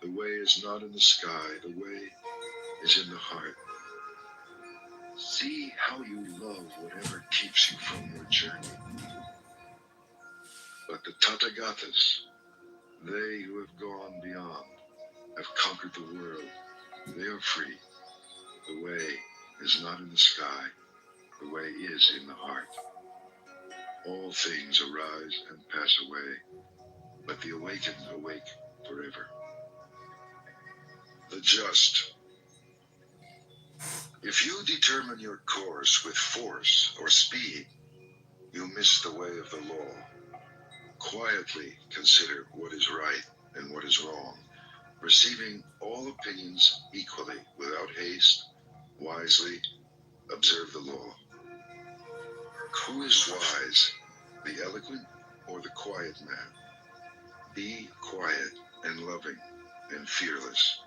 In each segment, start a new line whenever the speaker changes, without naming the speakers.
The way is not in the sky, the way is in the heart. See how you love whatever keeps you from your journey. But the Tathagatas, they who have gone beyond, have conquered the world. They are free. The way is not in the sky, the way is in the heart. All things arise and pass away, but the awakened awake forever. The just. If you determine your course with force or speed, you miss the way of the law. Quietly consider what is right and what is wrong, receiving all opinions equally, without haste, wisely observe the law. Who is wise, the eloquent or the quiet man? Be quiet and loving and fearless.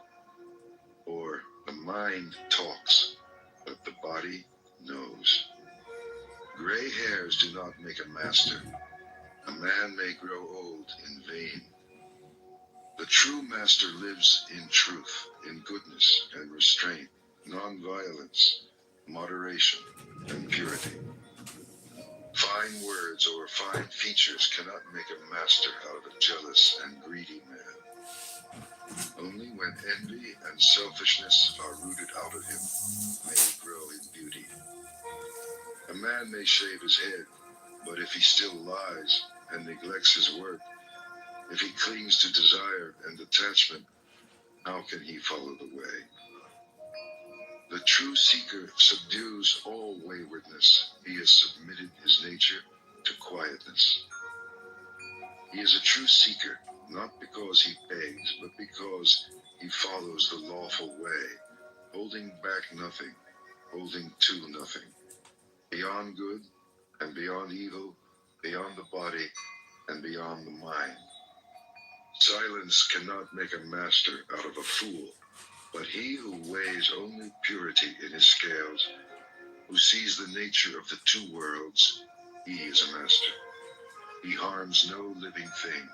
Or the mind talks, but the body knows. Gray hairs do not make a master. A man may grow old in vain. The true master lives in truth, in goodness and restraint, non-violence, moderation, and purity. Fine words or fine features cannot make a master out of a jealous and greedy man. Only when envy and selfishness are rooted out of him may he grow in beauty. A man may shave his head, but if he still lies and neglects his work, if he clings to desire and attachment, how can he follow the way? The true seeker subdues all waywardness. He has submitted his nature to quietness. He is a true seeker, not because he begs, but because he follows the lawful way, holding back nothing, holding to nothing. Beyond good and beyond evil, beyond the body and beyond the mind. Silence cannot make a master out of a fool, but he who weighs only purity in his scales, who sees the nature of the two worlds, he is a master. He harms no living thing.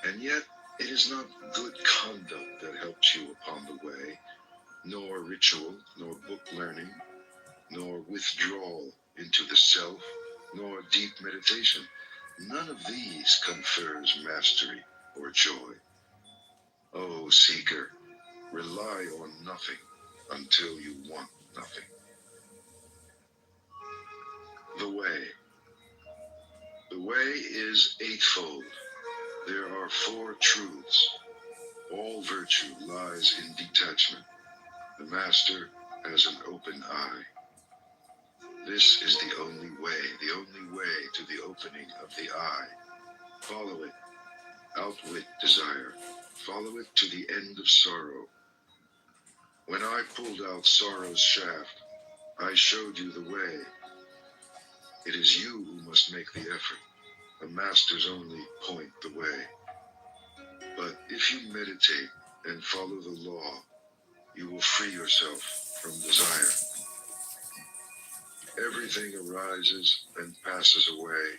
And yet, it is not good conduct that helps you upon the way, nor ritual, nor book learning, nor withdrawal into the self, nor deep meditation. None of these confers mastery or joy. O seeker, rely on nothing until you want nothing. The way. The way is eightfold. There are four truths. All virtue lies in detachment. The master has an open eye. This is the only way to the opening of the eye. Follow it. Outwit desire. Follow it to the end of sorrow. When I pulled out sorrow's shaft, I showed you the way. It is you who must make the effort. The masters only point the way. But if you meditate and follow the law, you will free yourself from desire. Everything arises and passes away.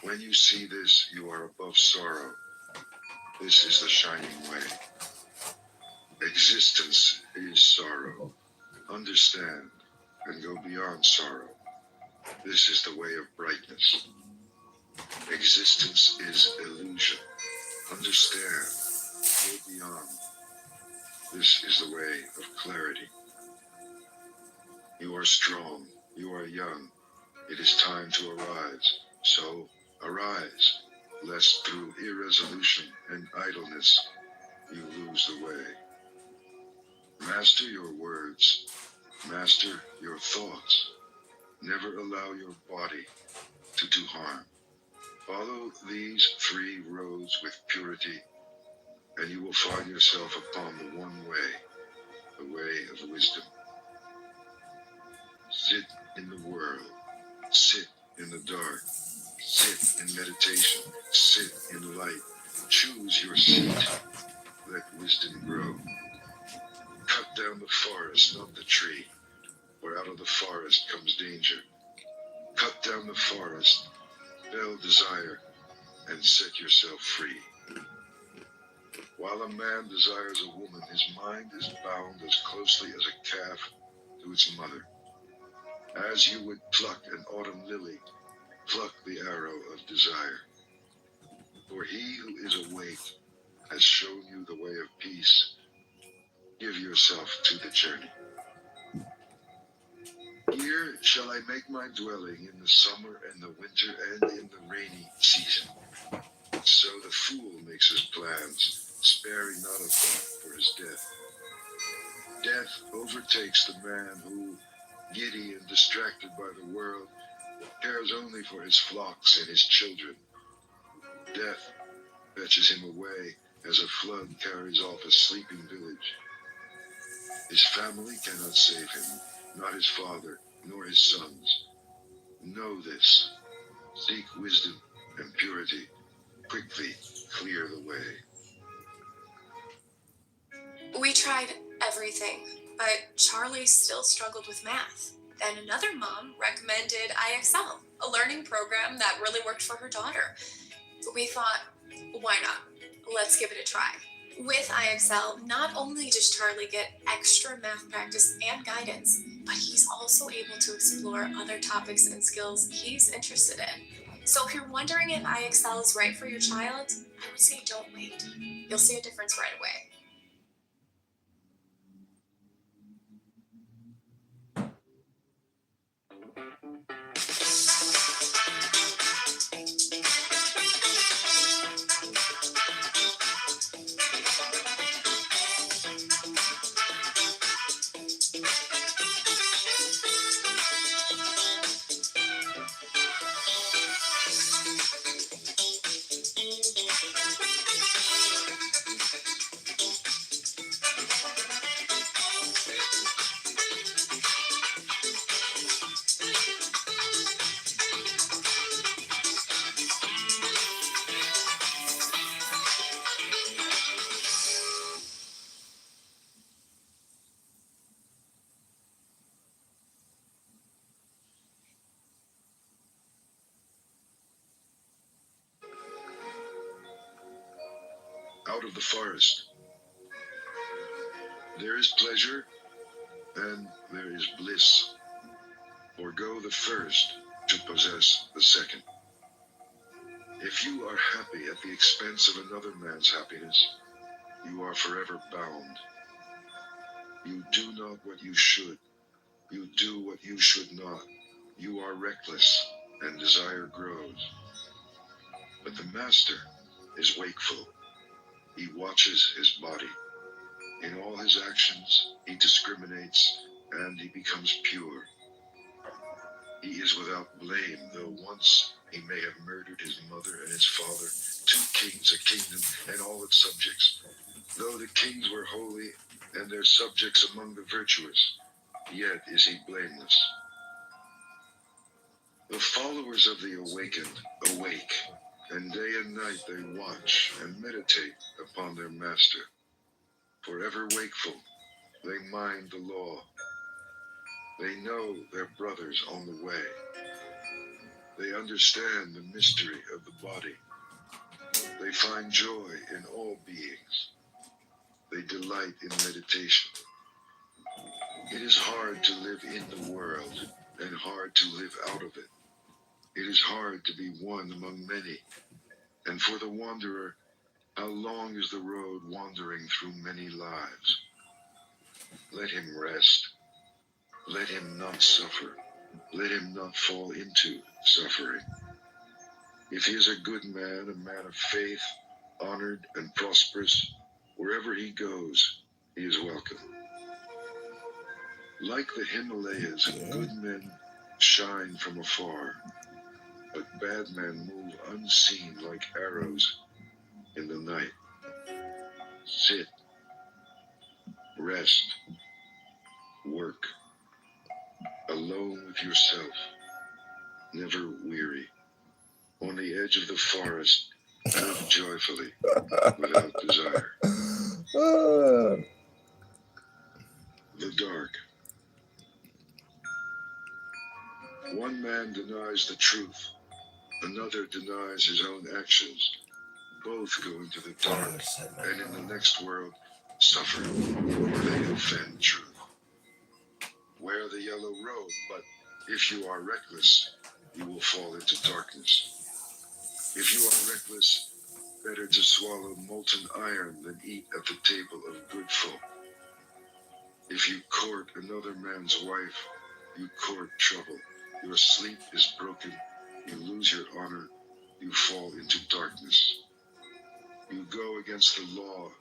When you see this, you are above sorrow. This is the shining way. Existence is sorrow. Understand and go beyond sorrow. This is the way of brightness. Existence is illusion. Understand, go beyond. This is the way of clarity. You are strong, you are young. It is time to arise. So, arise, lest through irresolution and idleness you lose the way. Master your words. Master your thoughts. Never allow your body to do harm. Follow these three roads with purity, and you will find yourself upon the one way, the way of wisdom. Sit in the world. Sit in the dark. Sit in meditation. Sit in light. Choose your seat. Let wisdom grow. Cut down the forest, not the tree, for out of the forest comes danger. Cut down the forest, fell desire, and set yourself free. While a man desires a woman, his mind is bound as closely as a calf to its mother. As you would pluck an autumn lily, pluck the arrow of desire. For he who is awake has shown you the way of peace. Give yourself to the journey. Here shall I make my dwelling in the summer and the winter and in the rainy season. So the fool makes his plans, sparing not a thought for his death. Death overtakes the man who, giddy and distracted by the world, cares only for his flocks and his children. Death fetches him away as a flood carries off a sleeping village. His family cannot save him, not his father, nor his sons. Know this. Seek wisdom and purity. Quickly clear the way.
We tried everything, but Charlie still struggled with math. Then another mom recommended IXL, a learning program that really worked for her daughter. We thought, why not? Let's give it a try. With IXL, not only does Charlie get extra math practice and guidance, but he's also able to explore other topics and skills he's interested in. So if you're wondering if IXL is right for your child, I would say don't wait. You'll see a difference right away.
Out of the forest, there is pleasure and there is bliss. Forgo the first to possess the second. If you are happy at the expense of another man's happiness, you are forever bound. You do not what you should. You do what you should not. You are reckless, and desire grows. But the master is wakeful. He watches his body. In all his actions, he discriminates, and he becomes pure. He is without blame, though once he may have murdered his mother and his father, 2 kings, a kingdom, and all its subjects. Though the kings were holy, and their subjects among the virtuous, yet is he blameless. The followers of the awakened awake, and day and night they watch and meditate upon their master. Forever wakeful, they mind the law. They know their brothers on the way. They understand the mystery of the body. They find joy in all beings. They delight in meditation. It is hard to live in the world and hard to live out of it. It is hard to be one among many. And for the wanderer, how long is the road wandering through many lives? Let him rest. Let him not suffer. Let him not fall into suffering. If he is a good man, a man of faith, honored and prosperous, wherever he goes, he is welcome. Like the Himalayas, good men shine from afar, but bad men move unseen like arrows in the night. Sit, rest, work, alone with yourself, never weary. On the edge of the forest, live joyfully, without desire. The dark. One man denies the truth, another denies his own actions. Both go into the dark, and in the next world suffer, for they offend truth. Wear the yellow robe, but if you are reckless, you will fall into darkness. If you are reckless, better to swallow molten iron than eat at the table of good folk. If you court another man's wife, you court trouble. Your sleep is broken, you lose your honor, you fall into darkness. You go against the law,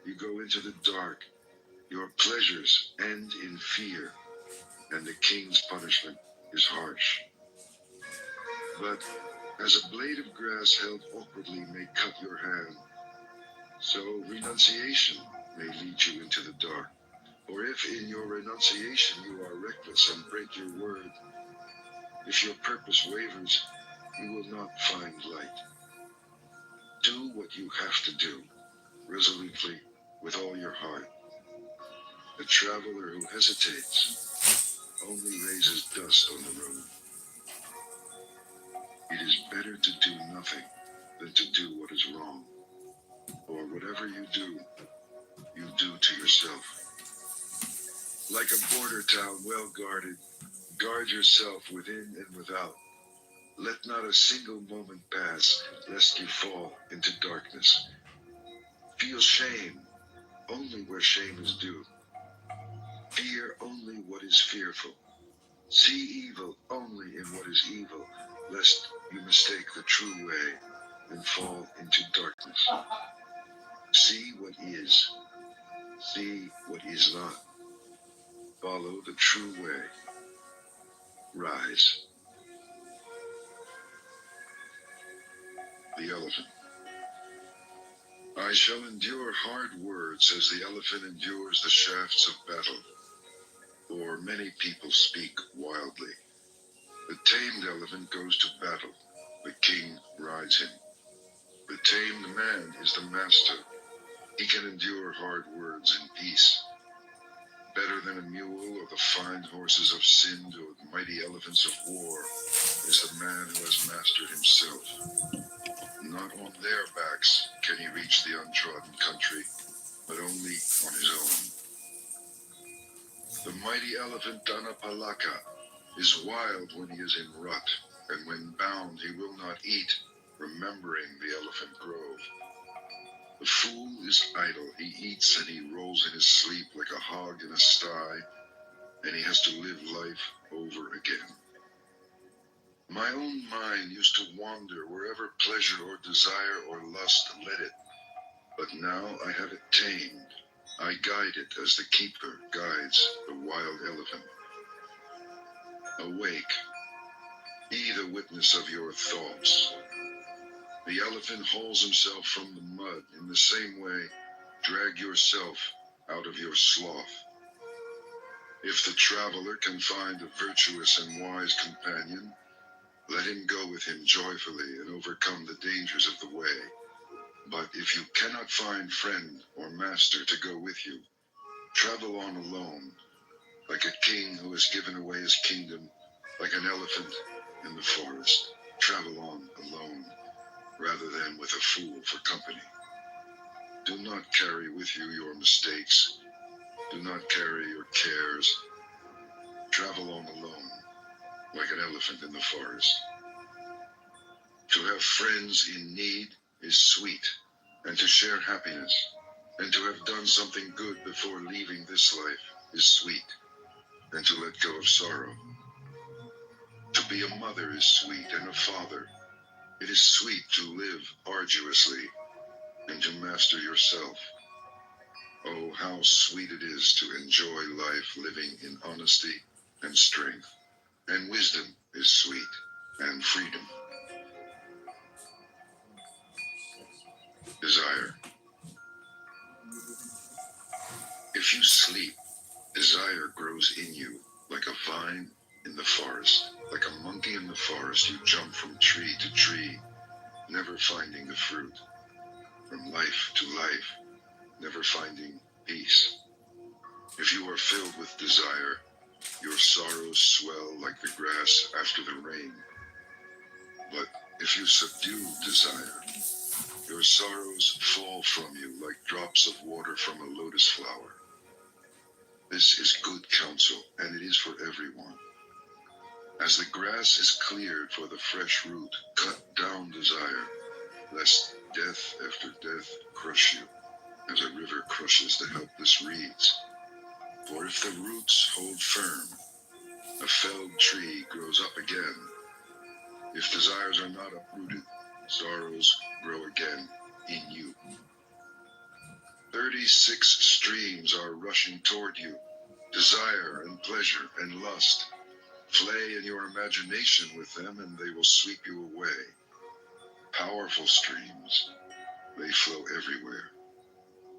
you go into the dark, your pleasures end in fear, and the king's punishment is harsh. But as a blade of grass held awkwardly may cut your hand, so renunciation may lead you into the dark. Or if in your renunciation you are reckless and break your word, if your purpose wavers, you will not find light. Do what you have to do, resolutely, with all your heart. The traveler who hesitates only raises dust on the road. It is better to do nothing than to do what is wrong. For whatever you do to yourself. Like a border town well guarded, guard yourself within and without. Let not a single moment pass, lest you fall into darkness. Feel shame only where shame is due. Fear only what is fearful. See evil only in what is evil, lest you mistake the true way and fall into darkness. See what is. See what is not. Follow the true way. Rise. The elephant. I shall endure hard words as the elephant endures the shafts of battle. Or many people speak wildly. The tamed elephant goes to battle. The king rides him. The tamed man is the master. He can endure hard words in peace. Better than a mule or the fine horses of Sind or the mighty elephants of war is the man who has mastered himself. Not on their backs can he reach the untrodden country, but only on his own. The mighty elephant Danapalaka is wild when he is in rut, and when bound he will not eat, remembering the elephant grove. The fool is idle, he eats and he rolls in his sleep like a hog in a sty, and he has to live life over again. My own mind used to wander wherever pleasure or desire or lust led it, but now I have it tamed. I guide it as the keeper guides the wild elephant. Awake, be the witness of your thoughts. The elephant hauls himself from the mud. In the same way, drag yourself out of your sloth. If the traveler can find a virtuous and wise companion, let him go with him joyfully and overcome the dangers of the way. But if you cannot find friend or master to go with you, travel on alone, like a king who has given away his kingdom, like an elephant in the forest. Travel on alone, rather than with a fool for company. Do not carry with you your mistakes. Do not carry your cares. Travel on alone, like an elephant in the forest. To have friends in need is sweet, and to share happiness, and to have done something good before leaving this life is sweet, and to let go of sorrow. To be a mother is sweet, and a father. It is sweet to live arduously, and to master yourself. Oh, how sweet it is to enjoy life living in honesty and strength. And wisdom is sweet, and freedom. Desire. If you sleep, desire grows in you like a vine in the forest. Like a monkey in the forest, you jump from tree to tree, never finding the fruit. From life to life, never finding peace. If you are filled with desire, your sorrows swell like the grass after the rain. But if you subdue desire, Your sorrows fall from you like drops of water from a lotus flower. This is good counsel, and it is for everyone. As the grass is cleared for the fresh root, cut down desire, lest death after death crush you, as a river crushes the helpless reeds. For if the roots hold firm, a felled tree grows up again. If desires are not uprooted, sorrows grow again in you. 36 streams are rushing toward you, desire and pleasure and lust. Play in your imagination with them and they will sweep you away. Powerful streams, they flow everywhere.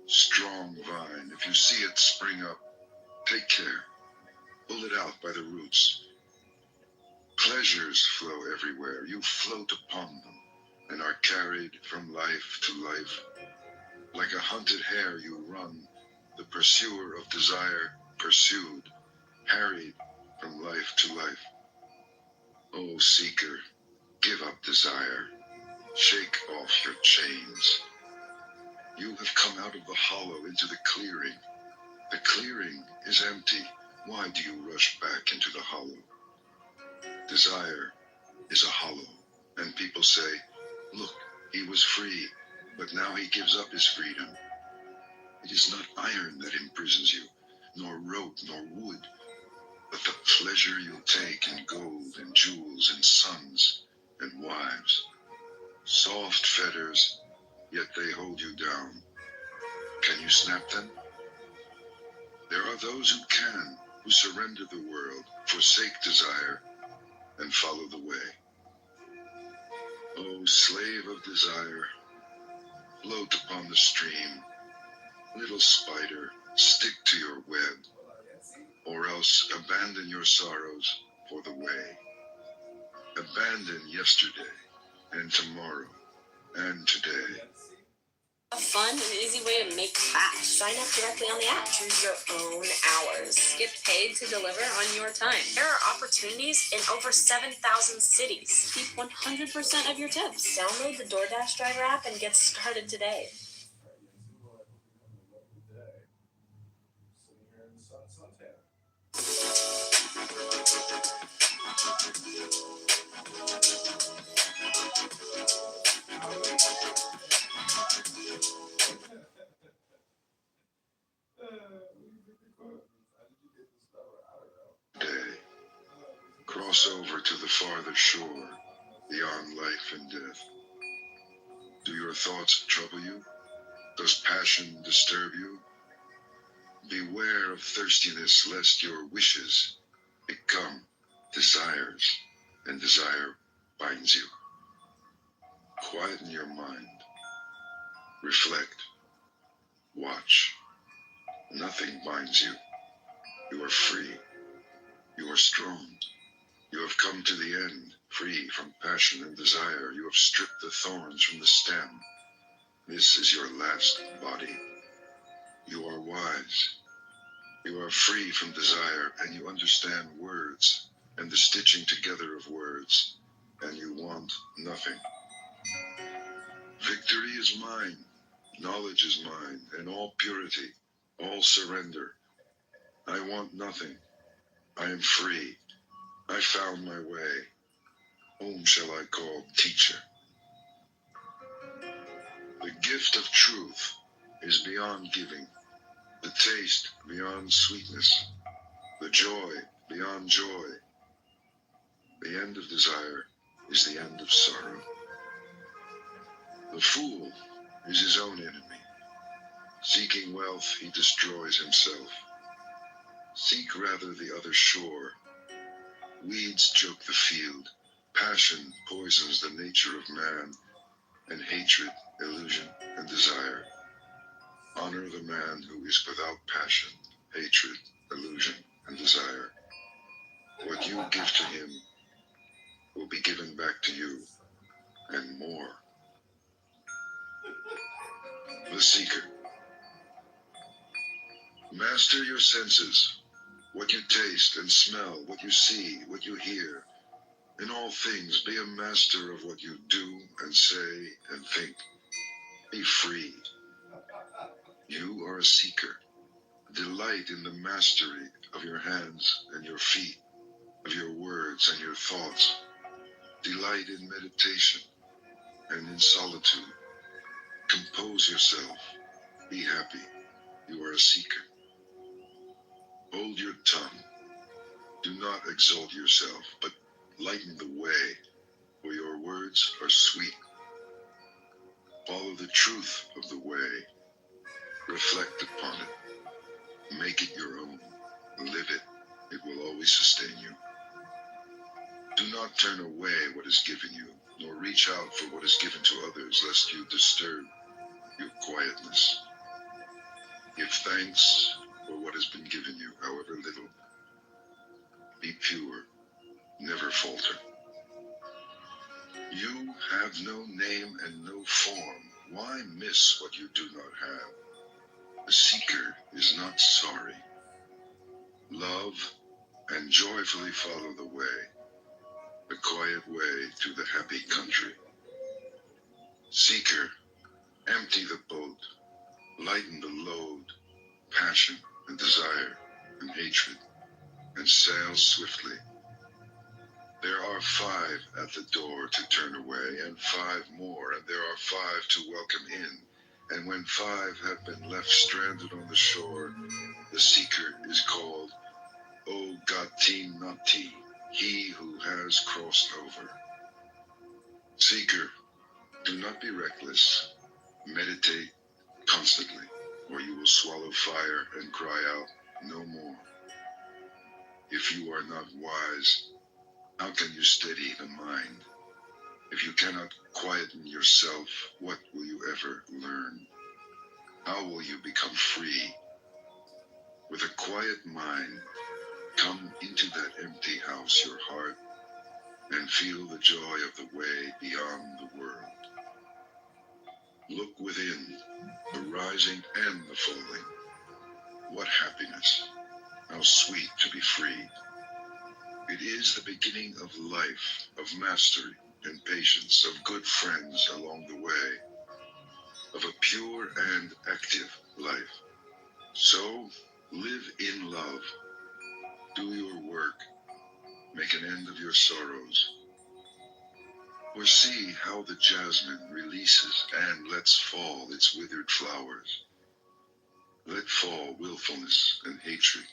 Strong vine, if you see it spring up, take care. Pull it out by the roots. Pleasures flow everywhere. You float upon them and are carried from life to life. Like a hunted hare you run, the pursuer of desire pursued, harried from life to life. O seeker, give up desire. Shake off your chains. You have come out of the hollow into the clearing. The clearing is empty. Why do you rush back into the hollow? Desire is a hollow, and people say, look, he was free, but now he gives up his freedom. It is not iron that imprisons you, nor rope, nor wood, but the pleasure you take in gold and jewels and sons and wives. Soft fetters, yet they hold you down. Can you snap them? There are those who can, who surrender the world, forsake desire, and follow the way. O slave of desire, float upon the stream. Little spider, stick to your web, or else abandon your sorrows for the way. Abandon yesterday, and tomorrow, and today.
A fun and easy way to make cash. Sign up directly on the app. Choose your own hours. Get paid to deliver on your time. There are opportunities in over 7,000 cities. Keep 100% of your tips. Download the DoorDash driver app and get started today.
Day. Cross over to the farther shore, beyond life and death. Do your thoughts trouble you? Does passion disturb you? Beware of thirstiness, lest your wishes become desires, and desire binds you. Quieten your mind. Reflect. Watch. Nothing binds you. You are free. You are strong. You have come to the end, free from passion and desire. You have stripped the thorns from the stem. This is your last body. You are wise. You are free from desire, and you understand words and the stitching together of words, and you want nothing. Victory is mine, knowledge is mine, and all purity, all surrender. I want nothing. I am free. I found my way. Whom shall I call teacher? The gift of truth is beyond giving, the taste beyond sweetness, the joy beyond joy. The end of desire is the end of sorrow. The fool is his own enemy. Seeking wealth, he destroys himself. Seek rather the other shore. Weeds choke the field. Passion poisons the nature of man, and hatred, illusion, and desire. Honor the man who is without passion, hatred, illusion, and desire. What you give to him will be given back to you, and more. The Seeker. Master your senses. What you taste and smell, what you see, what you hear. In all things, be a master of what you do and say and think. Be free. You are a seeker. Delight in the mastery of your hands and your feet, of your words and your thoughts. Delight in meditation and in solitude. Compose yourself. Be happy. You are a seeker. Hold your tongue. Do not exalt yourself, but lighten the way, for your words are sweet. Follow the truth of the way. Reflect upon it. Make it your own. Live it. It will always sustain you. Do not turn away what is given you, nor reach out for what is given to others, lest you disturb your quietness. Give thanks for what has been given you, however little. Be pure. Never falter. You have no name and no form. Why miss what you do not have? The seeker is not sorry. Love and joyfully follow the way, the quiet way to the happy country. Seeker, empty the boat, lighten the load, passion and desire and hatred, and sail swiftly. There are 5 at the door to turn away, and 5 more, and there are 5 to welcome in. And when 5 have been left stranded on the shore, the seeker is called O Gati Nati, he who has crossed over. Seeker, do not be reckless. Meditate constantly, or you will swallow fire and cry out no more. If you are not wise, how can you steady the mind? If you cannot quieten yourself, what will you ever learn? How will you become free? With a quiet mind, come into that empty house, your heart, and feel the joy of the way beyond the world. Look within, the rising and the falling. What happiness! How sweet to be free! It is the beginning of life, of mastery and patience, of good friends along the way, of a pure and active life. So, live in love, do your work, make an end of your sorrows. Or see how the jasmine releases and lets fall its withered flowers. Let fall willfulness and hatred.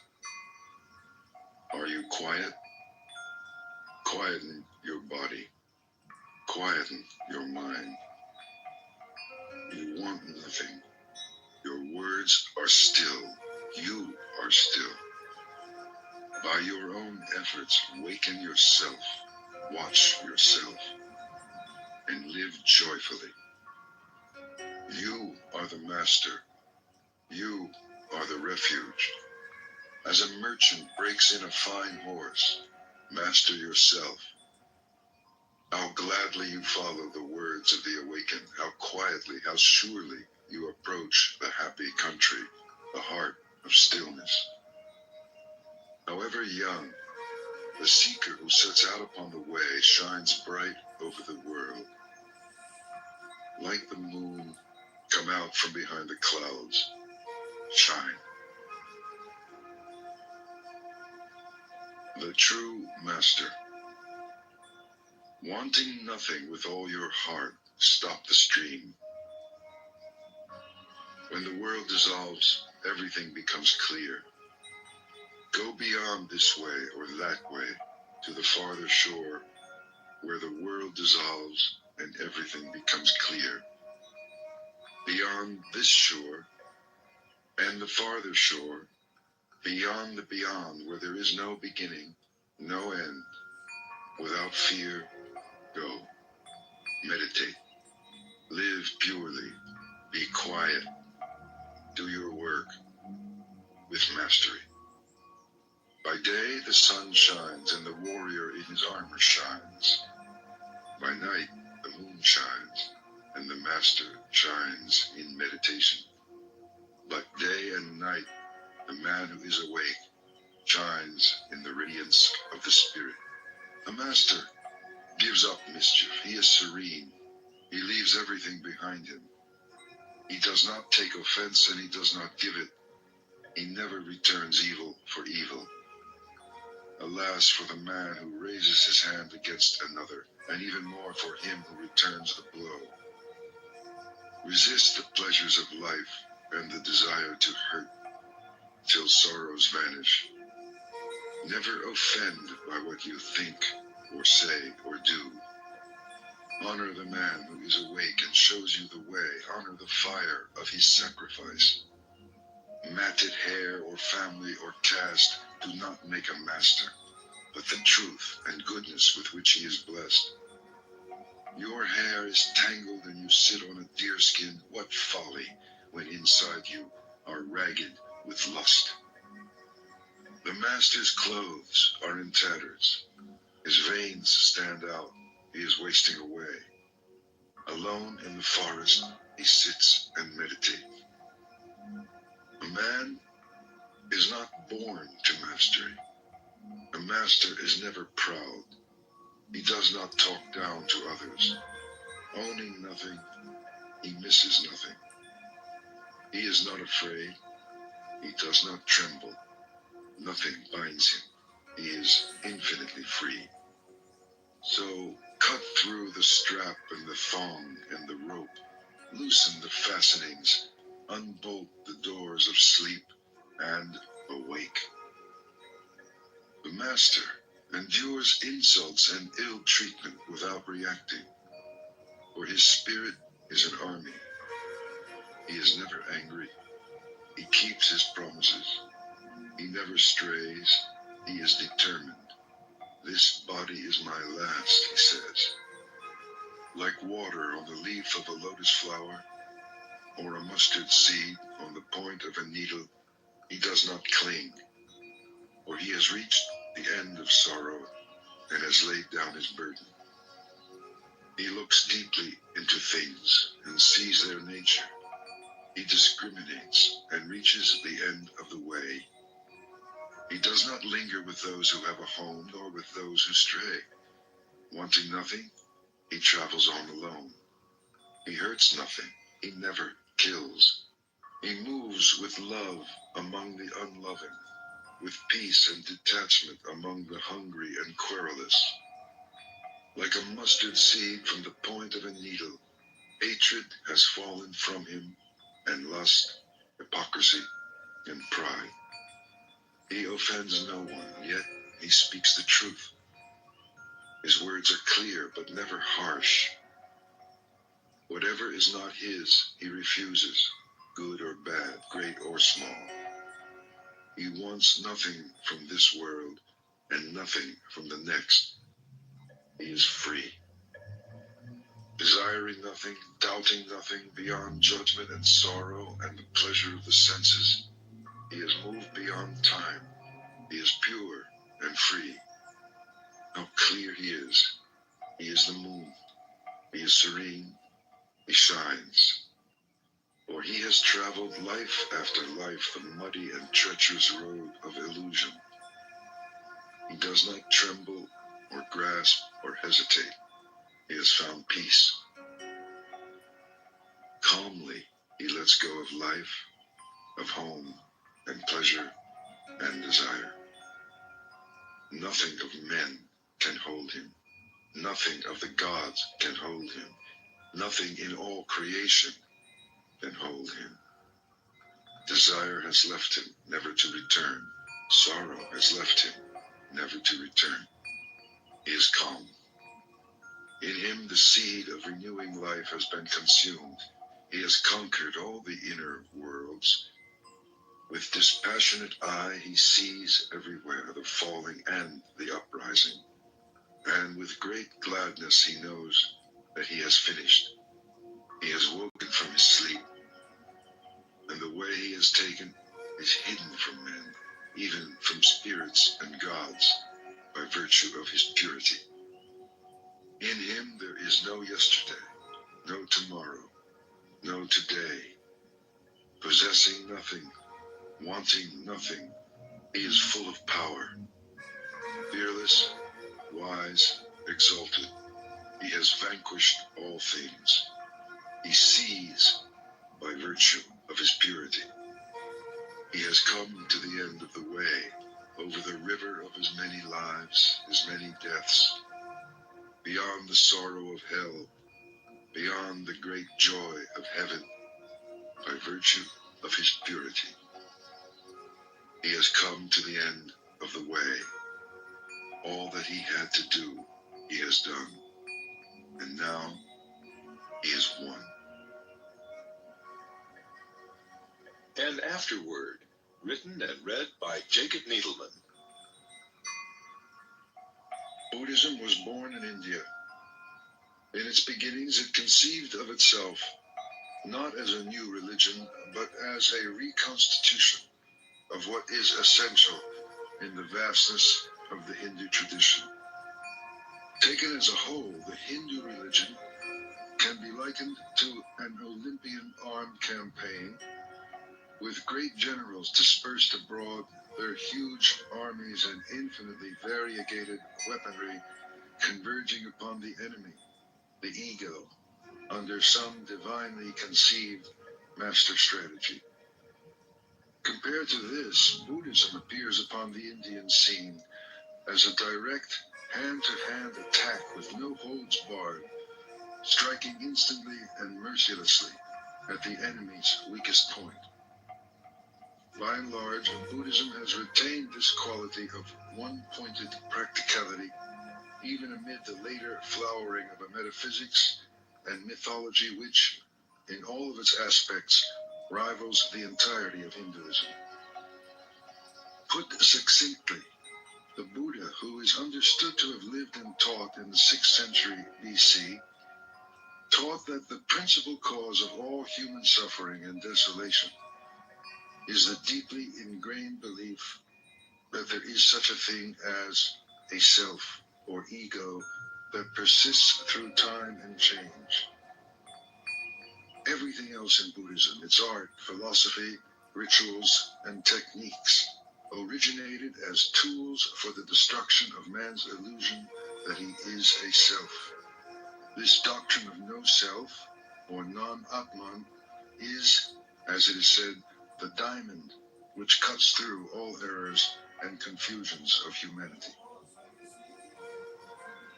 Are you quiet? Quieten your body. Quieten your mind. You want nothing. Your words are still. You are still. By your own efforts, waken yourself. Watch yourself. And live joyfully. You are the master. You are the refuge. As a merchant breaks in a fine horse, master yourself. How gladly you follow the words of the awakened, how quietly, how surely you approach the happy country, the heart of stillness. However young, the seeker who sets out upon the way shines bright over the world. Like the moon, come out from behind the clouds, shine. The true master. Wanting nothing with all your heart, stop the stream. When the world dissolves, everything becomes clear. Go beyond this way or that way to the farther shore, where the world dissolves and everything becomes clear. Beyond this shore and the farther shore, beyond the beyond, where there is no beginning, no end, without fear, go. Meditate. Live purely. Be quiet. Do your work with mastery. By day the sun shines and the warrior in his armor shines. By night the moon shines and the master shines in meditation. But day and night the man who is awake shines in the radiance of the spirit. The master gives up mischief. He is serene. He leaves everything behind him. He does not take offense and he does not give it. He never returns evil for evil. Alas for the man who raises his hand against another, and even more for him who returns the blow. Resist the pleasures of life and the desire to hurt till sorrows vanish. Never offend by what you think or say or do. Honor the man who is awake and shows you the way. Honor the fire of his sacrifice. Matted hair or family or caste do not make a master, but the truth and goodness with which he is blessed. Your hair is tangled and you sit on a deerskin. What folly, when inside you are ragged with lust. The master's clothes are in tatters. His veins stand out. He is wasting away. Alone in the forest, he sits and meditates. A man is not born to mastery. A master is never proud. He does not talk down to others. Owning nothing, he misses nothing. He is not afraid. He does not tremble. Nothing binds him. He is infinitely free. So cut through the strap and the thong and the rope. Loosen the fastenings. Unbolt the doors of sleep and awake. The master endures insults and ill treatment without reacting, for his spirit is an army. He is never angry. He keeps his promises. He never strays. He is determined. This body is my last, he says. Like water on the leaf of a lotus flower, or a mustard seed on the point of a needle, he does not cling, for he has reached the end of sorrow and has laid down his burden. He looks deeply into things and sees their nature. He discriminates and reaches the end of the way. He does not linger with those who have a home, nor with those who stray. Wanting nothing, he travels on alone. He hurts nothing. He never kills. He moves with love among the unloving, with peace and detachment among the hungry and querulous. Like a mustard seed from the point of a needle, hatred has fallen from him, and lust, hypocrisy, and pride. He offends no one, yet he speaks the truth. His words are clear, but never harsh. Whatever is not his, he refuses, good or bad, great or small. He wants nothing from this world, and nothing from the next. He is free. Desiring nothing, doubting nothing, beyond judgment and sorrow and the pleasure of the senses, he has moved beyond time. He is pure and free. How clear he is. He is the moon. He is serene. He shines. For he has traveled life after life the muddy and treacherous road of illusion. He does not tremble or grasp or hesitate. He has found peace. Calmly, he lets go of life, of home, and pleasure, and desire. Nothing of men can hold him. Nothing of the gods can hold him. Nothing in all creation can hold him. Desire has left him, never to return. Sorrow has left him, never to return. He is calm. In him the seed of renewing life has been consumed. He has conquered all the inner worlds. With dispassionate eye he sees everywhere the falling and the uprising. And with great gladness he knows that he has finished. He has woken from his sleep, and the way he has taken is hidden from men, even from spirits and gods, by virtue of his purity. In him there is no yesterday, no tomorrow, no today. Possessing nothing, wanting nothing, he is full of power. Fearless, wise, exalted, he has vanquished all things. He sees, by virtue of his purity. He has come to the end of the way, over the river of his many lives, his many deaths, beyond the sorrow of hell, beyond the great joy of heaven, by virtue of his purity. He has come to the end of the way. All that he had to do, he has done, and now he is won. An Afterword, written and read by Jacob Needleman. Buddhism was born in India. In its beginnings, it conceived of itself not as a new religion, but as a reconstitution of what is essential in the vastness of the Hindu tradition. Taken as a whole, the Hindu religion can be likened to an Olympian armed campaign, with great generals dispersed abroad, their huge armies and infinitely variegated weaponry converging upon the enemy, the ego, under some divinely conceived master strategy. Compared to this, Buddhism appears upon the Indian scene as a direct, hand-to-hand attack with no holds barred, striking instantly and mercilessly at the enemy's weakest point. By and large, Buddhism has retained this quality of one-pointed practicality, even amid the later flowering of a metaphysics and mythology which, in all of its aspects, rivals the entirety of Hinduism. Put succinctly, the Buddha, who is understood to have lived and taught in the 6th century BC, taught that the principal cause of all human suffering and desolation is the deeply ingrained belief that there is such a thing as a self or ego that persists through time and change. Everything else in Buddhism, its art, philosophy, rituals, and techniques, originated as tools for the destruction of man's illusion that he is a self. This doctrine of no self, or non-Atman, is, as it is said, the diamond which cuts through all errors and confusions of humanity.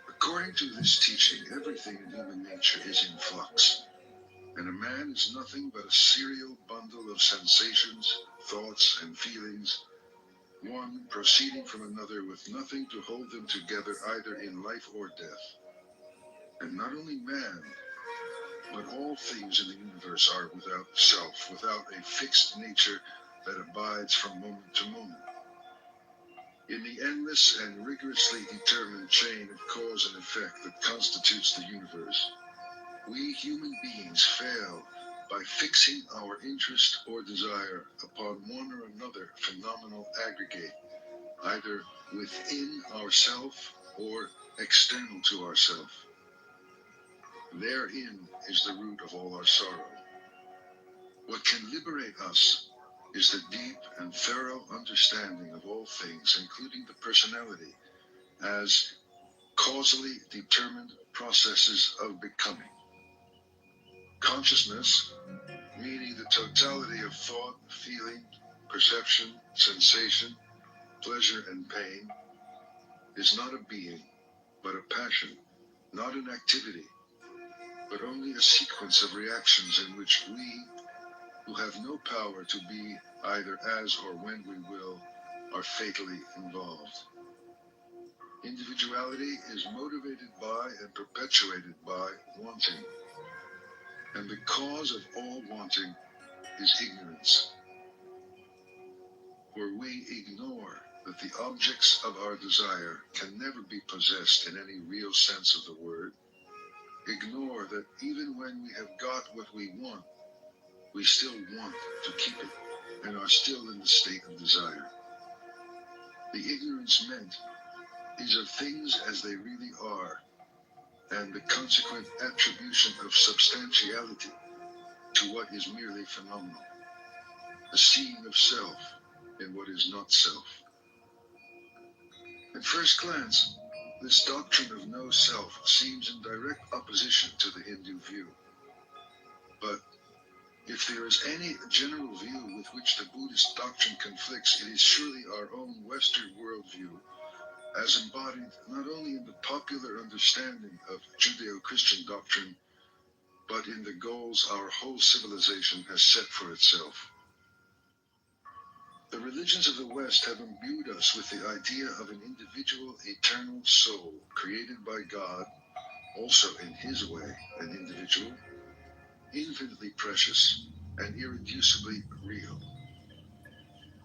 According to this teaching, everything in human nature is in flux, and a man is nothing but a serial bundle of sensations, thoughts, and feelings, one proceeding from another with nothing to hold them together either in life or death. And not only man, but all things in the universe are without self, without a fixed nature that abides from moment to moment. In the endless and rigorously determined chain of cause and effect that constitutes the universe, we human beings fail by fixing our interest or desire upon one or another phenomenal aggregate, either within ourself or external to ourself. Therein is the root of all our sorrow. What can liberate us is the deep and thorough understanding of all things, including the personality, as causally determined processes of becoming. Consciousness, meaning the totality of thought, feeling, perception, sensation, pleasure, and pain, is not a being, but a passion, not an activity, but only a sequence of reactions in which we, who have no power to be either as or when we will, are fatally involved. Individuality is motivated by and perpetuated by wanting, and the cause of all wanting is ignorance. For we ignore that the objects of our desire can never be possessed in any real sense of the word, ignore that even when we have got what we want, we still want to keep it, and are still in the state of desire. The ignorance meant is of things as they really are, and the consequent attribution of substantiality to what is merely phenomenal, the seeing of self in what is not self. At first glance, this doctrine of no self seems in direct opposition to the Hindu view. But If there is any general view with which the Buddhist doctrine conflicts, it is surely our own Western worldview, as embodied not only in the popular understanding of Judeo-Christian doctrine, but in the goals our whole civilization has set for itself. The religions of the West have imbued us with the idea of an individual eternal soul created by God, also in His way an individual, infinitely precious and irreducibly real.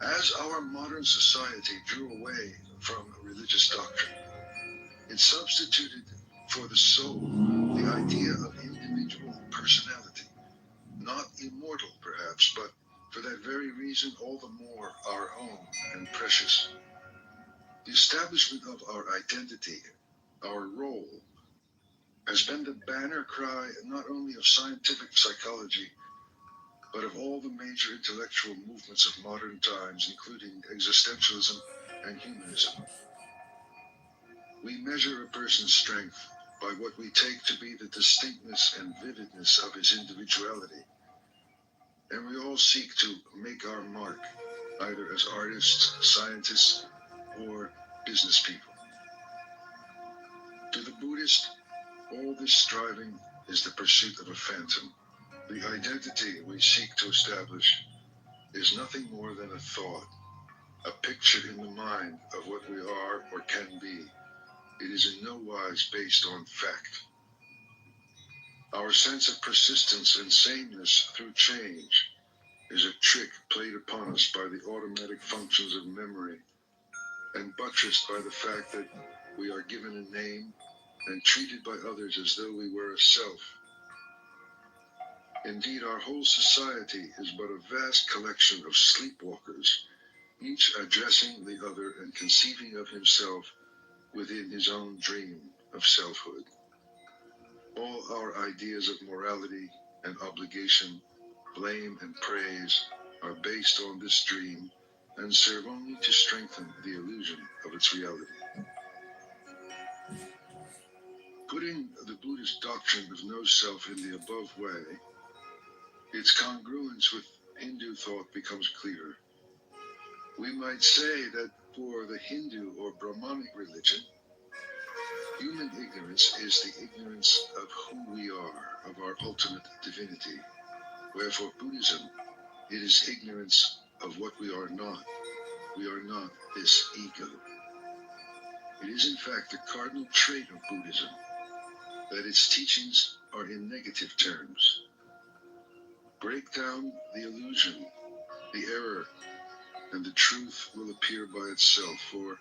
As our modern society drew away from religious doctrine, it substituted for the soul the idea of individual personality, not immortal perhaps, but for that very reason all the more our own and precious. The establishment of our identity, our role, has been the banner cry not only of scientific psychology, but of all the major intellectual movements of modern times, including existentialism and humanism. We measure a person's strength by what we take to be the distinctness and vividness of his individuality, and we all seek to make our mark, either as artists, scientists, or business people. To the Buddhist, all this striving is the pursuit of a phantom. The identity we seek to establish is nothing more than a thought, a picture in the mind of what we are or can be. It is in no wise based on fact. Our sense of persistence and sameness through change is a trick played upon us by the automatic functions of memory and buttressed by the fact that we are given a name and treated by others as though we were a self. Indeed, our whole society is but a vast collection of sleepwalkers, each addressing the other and conceiving of himself within his own dream of selfhood. All our ideas of morality and obligation, blame and praise are based on this dream and serve only to strengthen the illusion of its reality. Putting the Buddhist doctrine of no self in the above way, its congruence with Hindu thought becomes clearer. We might say that for the Hindu or Brahmanic religion, human ignorance is the ignorance of who we are, of our ultimate divinity, where for Buddhism, it is ignorance of what we are not. We are not this ego. It is in fact the cardinal trait of Buddhism that its teachings are in negative terms. Break down the illusion, the error, and the truth will appear by itself, for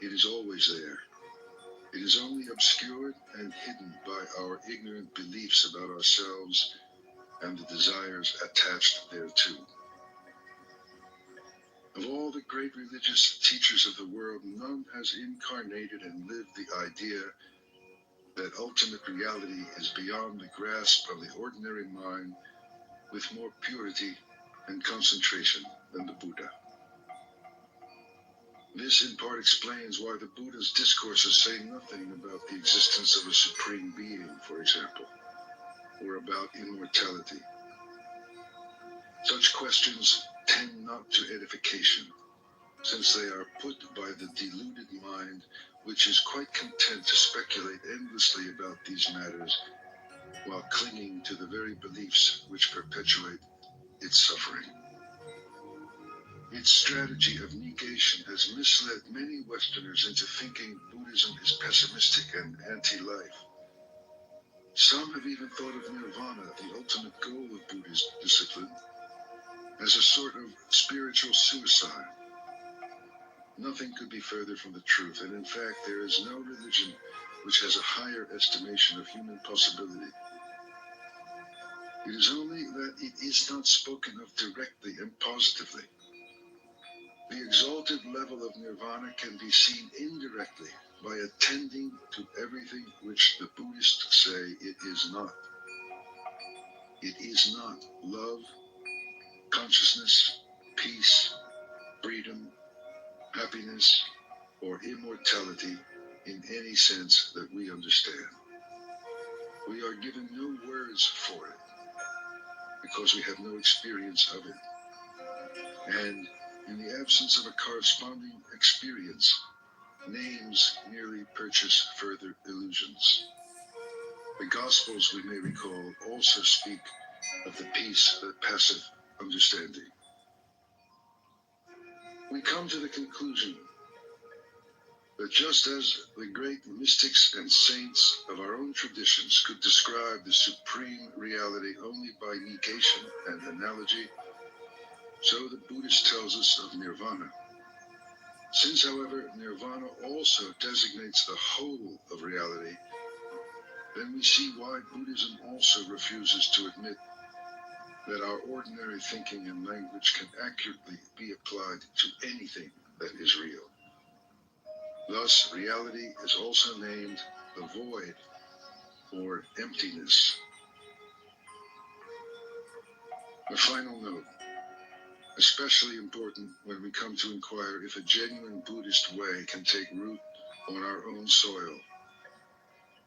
it is always there. It is only obscured and hidden by our ignorant beliefs about ourselves and the desires attached thereto. Of all the great religious teachers of the world, none has incarnated and lived the idea that ultimate reality is beyond the grasp of the ordinary mind with more purity and concentration than the Buddha. This in part explains why the Buddha's discourses say nothing about the existence of a supreme being, for example, or about immortality. Such questions tend not to edification, since they are put by the deluded mind, which is quite content to speculate endlessly about these matters while clinging to the very beliefs which perpetuate its suffering. Its strategy of negation has misled many Westerners into thinking Buddhism is pessimistic and anti-life. Some have even thought of nirvana, the ultimate goal of Buddhist discipline, as a sort of spiritual suicide. Nothing could be further from the truth, and in fact there is no religion which has a higher estimation of human possibility. It is only that it is not spoken of directly and positively. The exalted level of nirvana can be seen indirectly by attending to everything which the Buddhists say it is not. It is not love, consciousness, peace, freedom, happiness, or immortality in any sense that we understand. We are given no words for it. because we have no experience of it. And in the absence of a corresponding experience, names merely purchase further illusions. The Gospels, we may recall, also speak of the peace that passeth understanding. We come to the conclusion that just as the great mystics and saints of our own traditions could describe the supreme reality only by negation and analogy, so the Buddhist tells us of nirvana. Since, however, nirvana also designates the whole of reality, then we see why Buddhism also refuses to admit that our ordinary thinking and language can accurately be applied to anything that is real. Thus, reality is also named the void, or emptiness. A final note, especially important when we come to inquire if a genuine Buddhist way can take root on our own soil.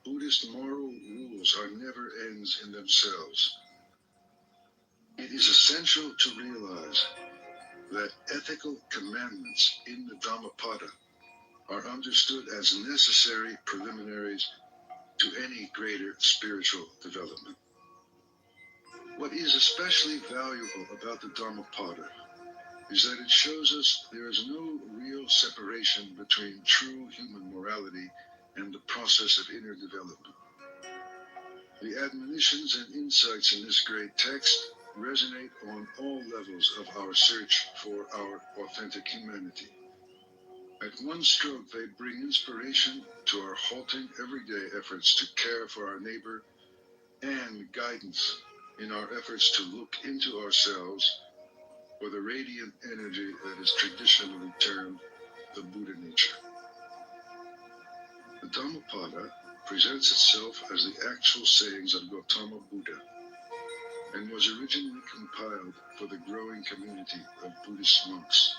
Buddhist moral rules are never ends in themselves. It is essential to realize that ethical commandments in the Dhammapada are understood as necessary preliminaries to any greater spiritual development. What is especially valuable about the Dhammapada is that it shows us there is no real separation between true human morality and the process of inner development. The admonitions and insights in this great text resonate on all levels of our search for our authentic humanity. At one stroke, they bring inspiration to our halting everyday efforts to care for our neighbor and guidance in our efforts to look into ourselves for the radiant energy that is traditionally termed the Buddha nature. The Dhammapada presents itself as the actual sayings of Gautama Buddha and was originally compiled for the growing community of Buddhist monks.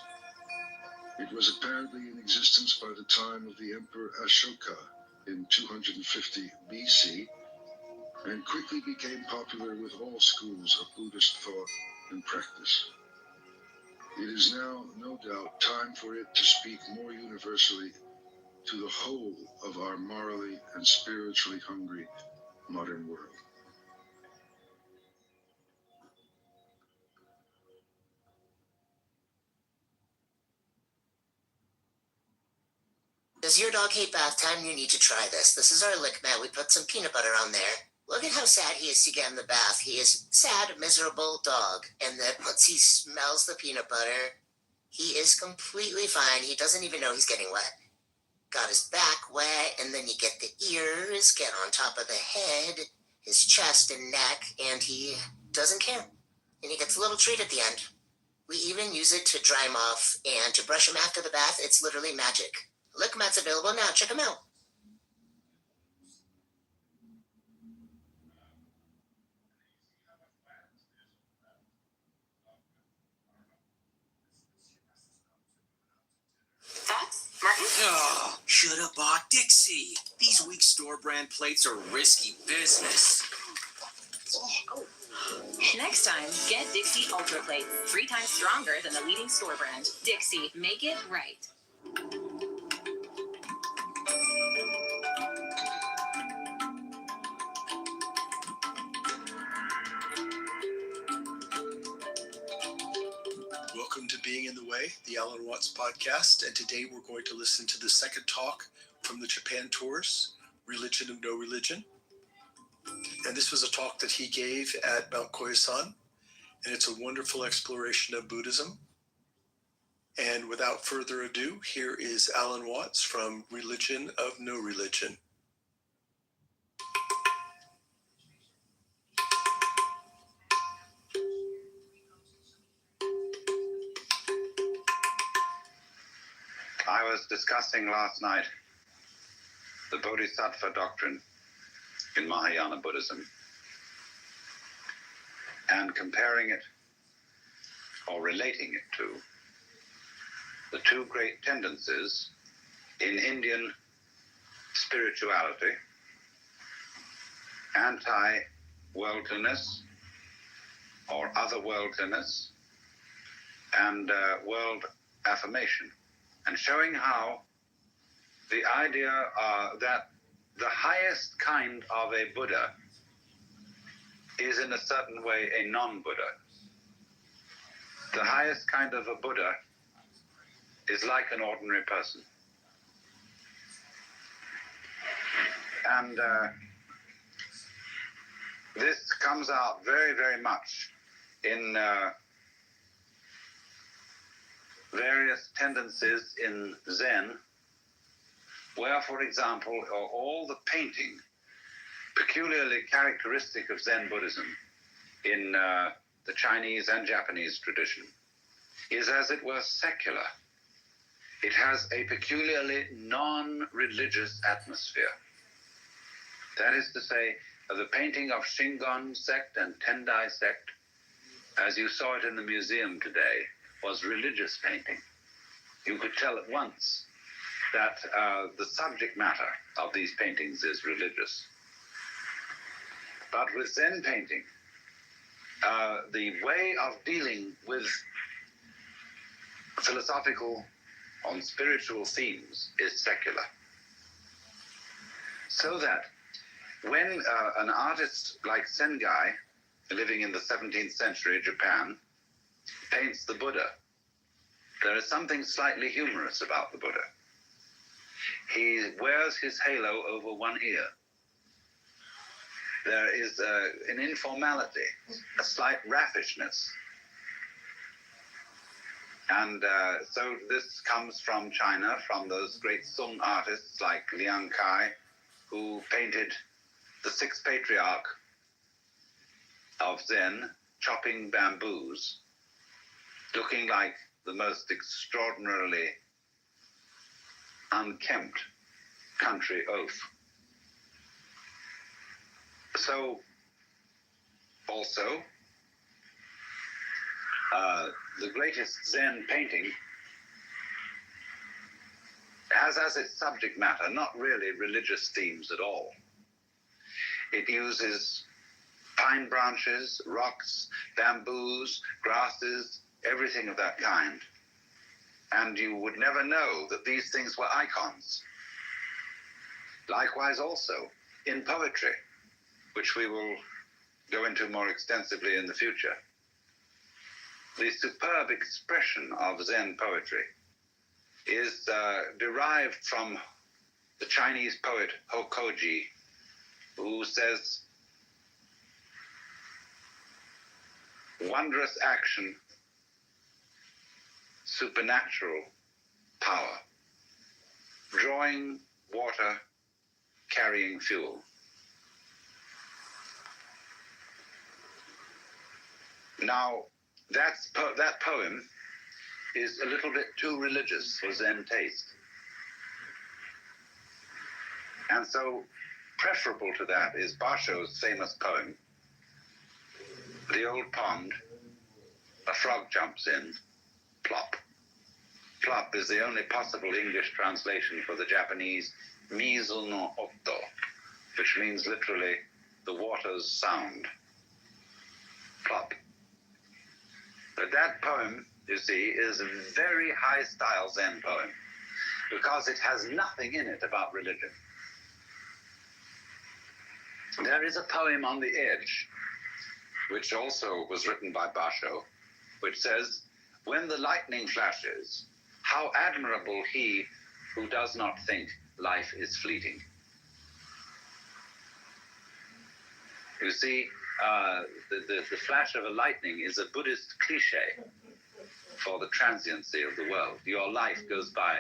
It was apparently in existence by the time of the Emperor Ashoka in 250 BC and quickly became popular with all schools of Buddhist thought and practice. It is now, no doubt, time for it to speak more universally to the whole of our morally and spiritually hungry modern world.
Does your dog hate bath time? You need to try this. This is our lick mat. We put some peanut butter on there. Look at how sad he is to get in the bath. He is sad, miserable dog. And then once he smells the peanut butter, he is completely fine. He doesn't even know he's getting wet. Got his back wet, and then you get the ears, get on top of the head, his chest and neck, and he doesn't care. And he gets a little treat at the end. We even use it to dry him off and to brush him after the bath. It's literally magic. Lick Mat's available now. Check them out.
Thoughts, Martin?
Oh, should have bought Dixie. These weak store brand plates are risky business.
Next time, get Dixie Ultra Plates. 3 times stronger than the leading store brand. Dixie, make it right.
Welcome to Being in the Way, the Alan Watts podcast, and today we're going to listen to the second talk from the Japan tours, Religion of No Religion. And this was a talk that he gave at Mount Koyasan, and it's a wonderful exploration of Buddhism. And without further ado, here is Alan Watts from Religion of No Religion.
I was discussing last night the Bodhisattva doctrine in Mahayana Buddhism and comparing it or relating it to the two great tendencies in Indian spirituality: anti-worldliness or otherworldliness, and world affirmation, and showing how the idea that the highest kind of a Buddha is in a certain way a non-Buddha. The highest kind of a Buddha is like an ordinary person. And this comes out very, very much in various tendencies in Zen, where, for example, all the painting peculiarly characteristic of Zen Buddhism in the Chinese and Japanese tradition is, as it were, secular. It has a peculiarly non-religious atmosphere. That is to say, the painting of Shingon sect and Tendai sect, as you saw it in the museum today, was religious painting. You could tell at once that the subject matter of these paintings is religious. But with Zen painting, the way of dealing with philosophical or spiritual themes is secular. So that when an artist like Sengai, living in the 17th century Japan, paints the Buddha, there is something slightly humorous about the Buddha. He wears his halo over one ear. There is an informality, a slight raffishness. And so this comes from China, from those great Sung artists like Liang Kai, who painted the sixth patriarch of Zen chopping bamboos, looking like the most extraordinarily unkempt country oaf. So, also, the greatest Zen painting has as its subject matter not really religious themes at all. It uses pine branches, rocks, bamboos, grasses, everything of that kind. And you would never know that these things were icons. Likewise also in poetry, which we will go into more extensively in the future. The superb expression of Zen poetry is derived from the Chinese poet Hokoji, who says, wondrous action, supernatural power, drawing water, carrying fuel. Now, that poem is a little bit too religious for Zen taste. And so, preferable to that is Basho's famous poem, The Old Pond, a frog jumps in, plop. Plop is the only possible English translation for the Japanese mizu no otto, which means literally the water's sound. Plop. But that poem, you see, is a very high-style Zen poem because it has nothing in it about religion. There is a poem on the edge, which also was written by Basho, which says, when the lightning flashes, how admirable he who does not think life is fleeting. You see, the flash of a lightning is a Buddhist cliche for the transiency of the world. Your life goes by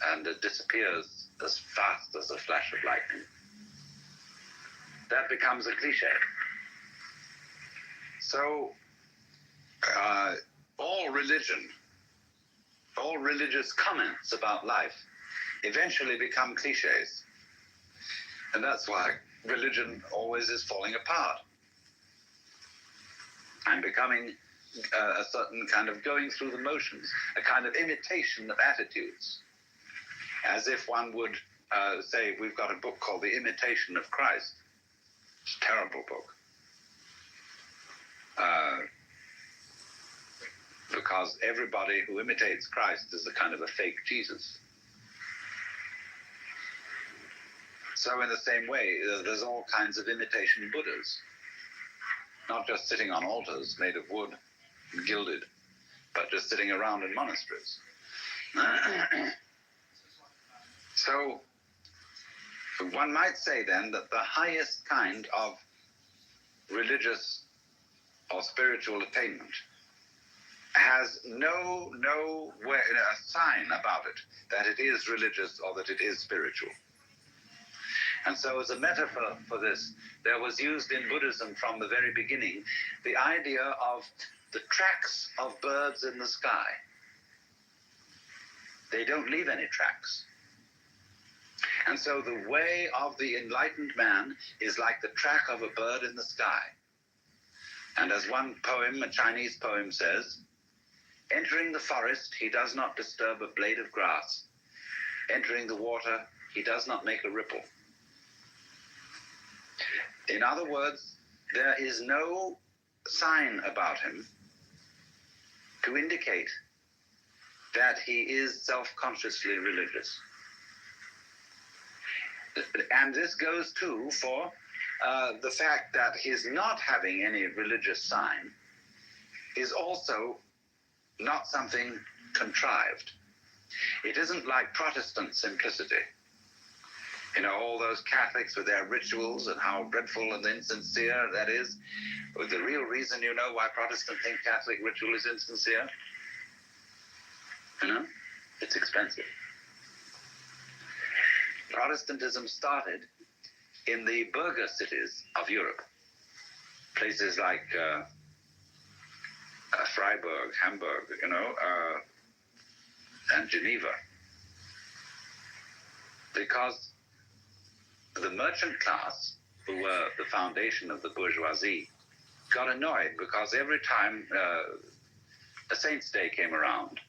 and it disappears as fast as a flash of lightning. That becomes a cliche. So, all religion, all religious comments about life eventually become cliches. And that's why religion always is falling apart and becoming a certain kind of going through the motions, a kind of imitation of attitudes, as if one would say, we've got a book called The Imitation of Christ. It's a terrible book. because everybody who imitates Christ is a kind of a fake Jesus. So in the same way, there's all kinds of imitation Buddhas, not just sitting on altars made of wood and gilded, but just sitting around in monasteries. So one might say then that the highest kind of religious or spiritual attainment has no way, a sign about it that it is religious or that it is spiritual. And so as a metaphor for this, there was used in Buddhism from the very beginning the idea of the tracks of birds in the sky. They don't leave any tracks. And so the way of the enlightened man is like the track of a bird in the sky. And as one poem, a Chinese poem says, entering the forest, he does not disturb a blade of grass. Entering the water, he does not make a ripple. In other words, there is no sign about him to indicate that he is self-consciously religious. And this goes too for the fact that his not having any religious sign is also not something contrived. It isn't like Protestant simplicity. You know, all those Catholics with their rituals and how dreadful and insincere that is. But the real reason, you know, why Protestants think Catholic ritual is insincere? You know, it's expensive. Protestantism started in the burgher cities of Europe, places like Freiburg, Hamburg, you know, and Geneva, because the merchant class, who were the foundation of the bourgeoisie, got annoyed because every time a saint's day came around,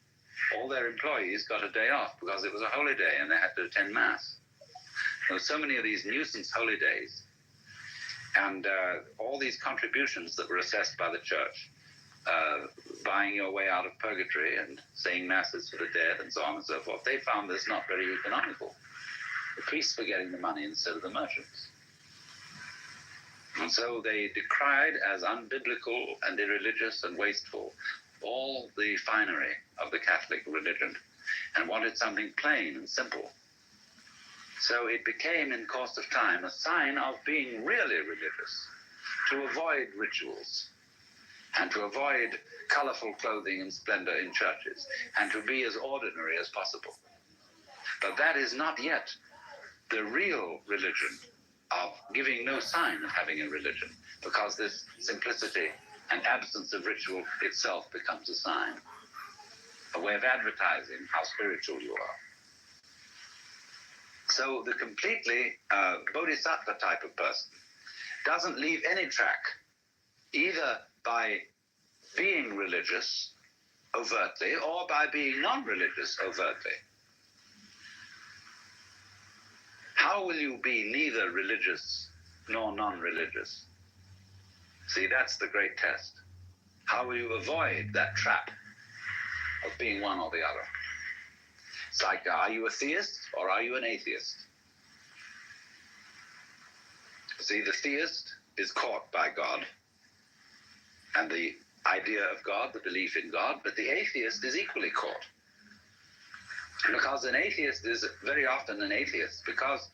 all their employees got a day off because it was a holy day and they had to attend mass. There were so many of these nuisance holy days, and all these contributions that were assessed by the church, buying your way out of purgatory and saying masses for the dead and so on and so forth, they found this not very economical. The priests were getting the money instead of the merchants. And so they decried as unbiblical and irreligious and wasteful all the finery of the Catholic religion and wanted something plain and simple. So it became, in course of time, a sign of being really religious, to avoid rituals and to avoid colorful clothing and splendor in churches and to be as ordinary as possible. But that is not yet the real religion of giving no sign of having a religion, because this simplicity and absence of ritual itself becomes a sign, a way of advertising how spiritual you are. So the completely bodhisattva type of person doesn't leave any track, either by being religious overtly or by being non-religious overtly. How will you be neither religious nor non-religious? See, that's the great test. How will you avoid that trap of being one or the other? It's like, are you a theist or are you an atheist? See, the theist is caught by God and the idea of God, the belief in God, but the atheist is equally caught. Because an atheist is very often an atheist because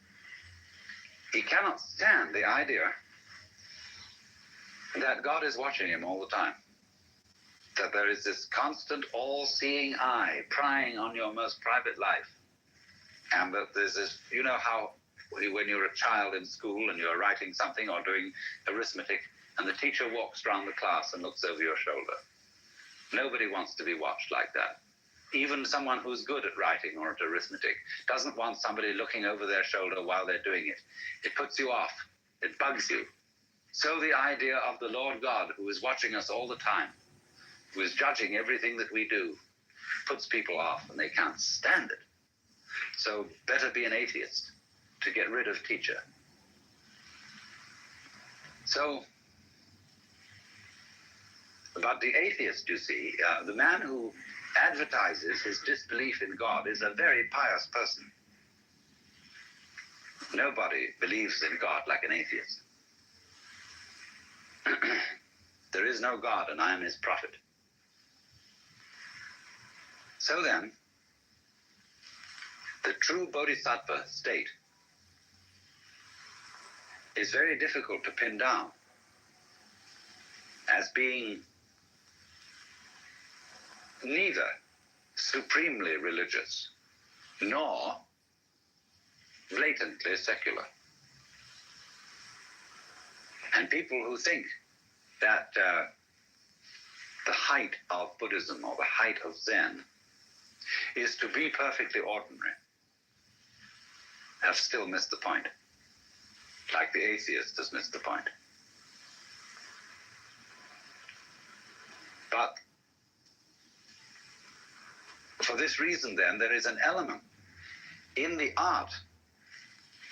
he cannot stand the idea that God is watching him all the time. That there is this constant all-seeing eye prying on your most private life. And that there's this, you know how when you're a child in school and you're writing something or doing arithmetic and the teacher walks around the class and looks over your shoulder. Nobody wants to be watched like that. Even someone who's good at writing or at arithmetic doesn't want somebody looking over their shoulder while they're doing it. It puts you off. It bugs you. So the idea of the Lord God, who is watching us all the time, who is judging everything that we do, puts people off and they can't stand it. So better be an atheist to get rid of teacher. So But the atheist, you see, the man who advertises his disbelief in God is a very pious person. Nobody believes in God like an atheist. There is no God, and I am his prophet. So then, the true bodhisattva state is very difficult to pin down as being neither supremely religious nor blatantly secular. And people who think that the height of Buddhism or the height of Zen is to be perfectly ordinary have still missed the point, like the atheist has missed the point. But for this reason, then, there is an element in the art,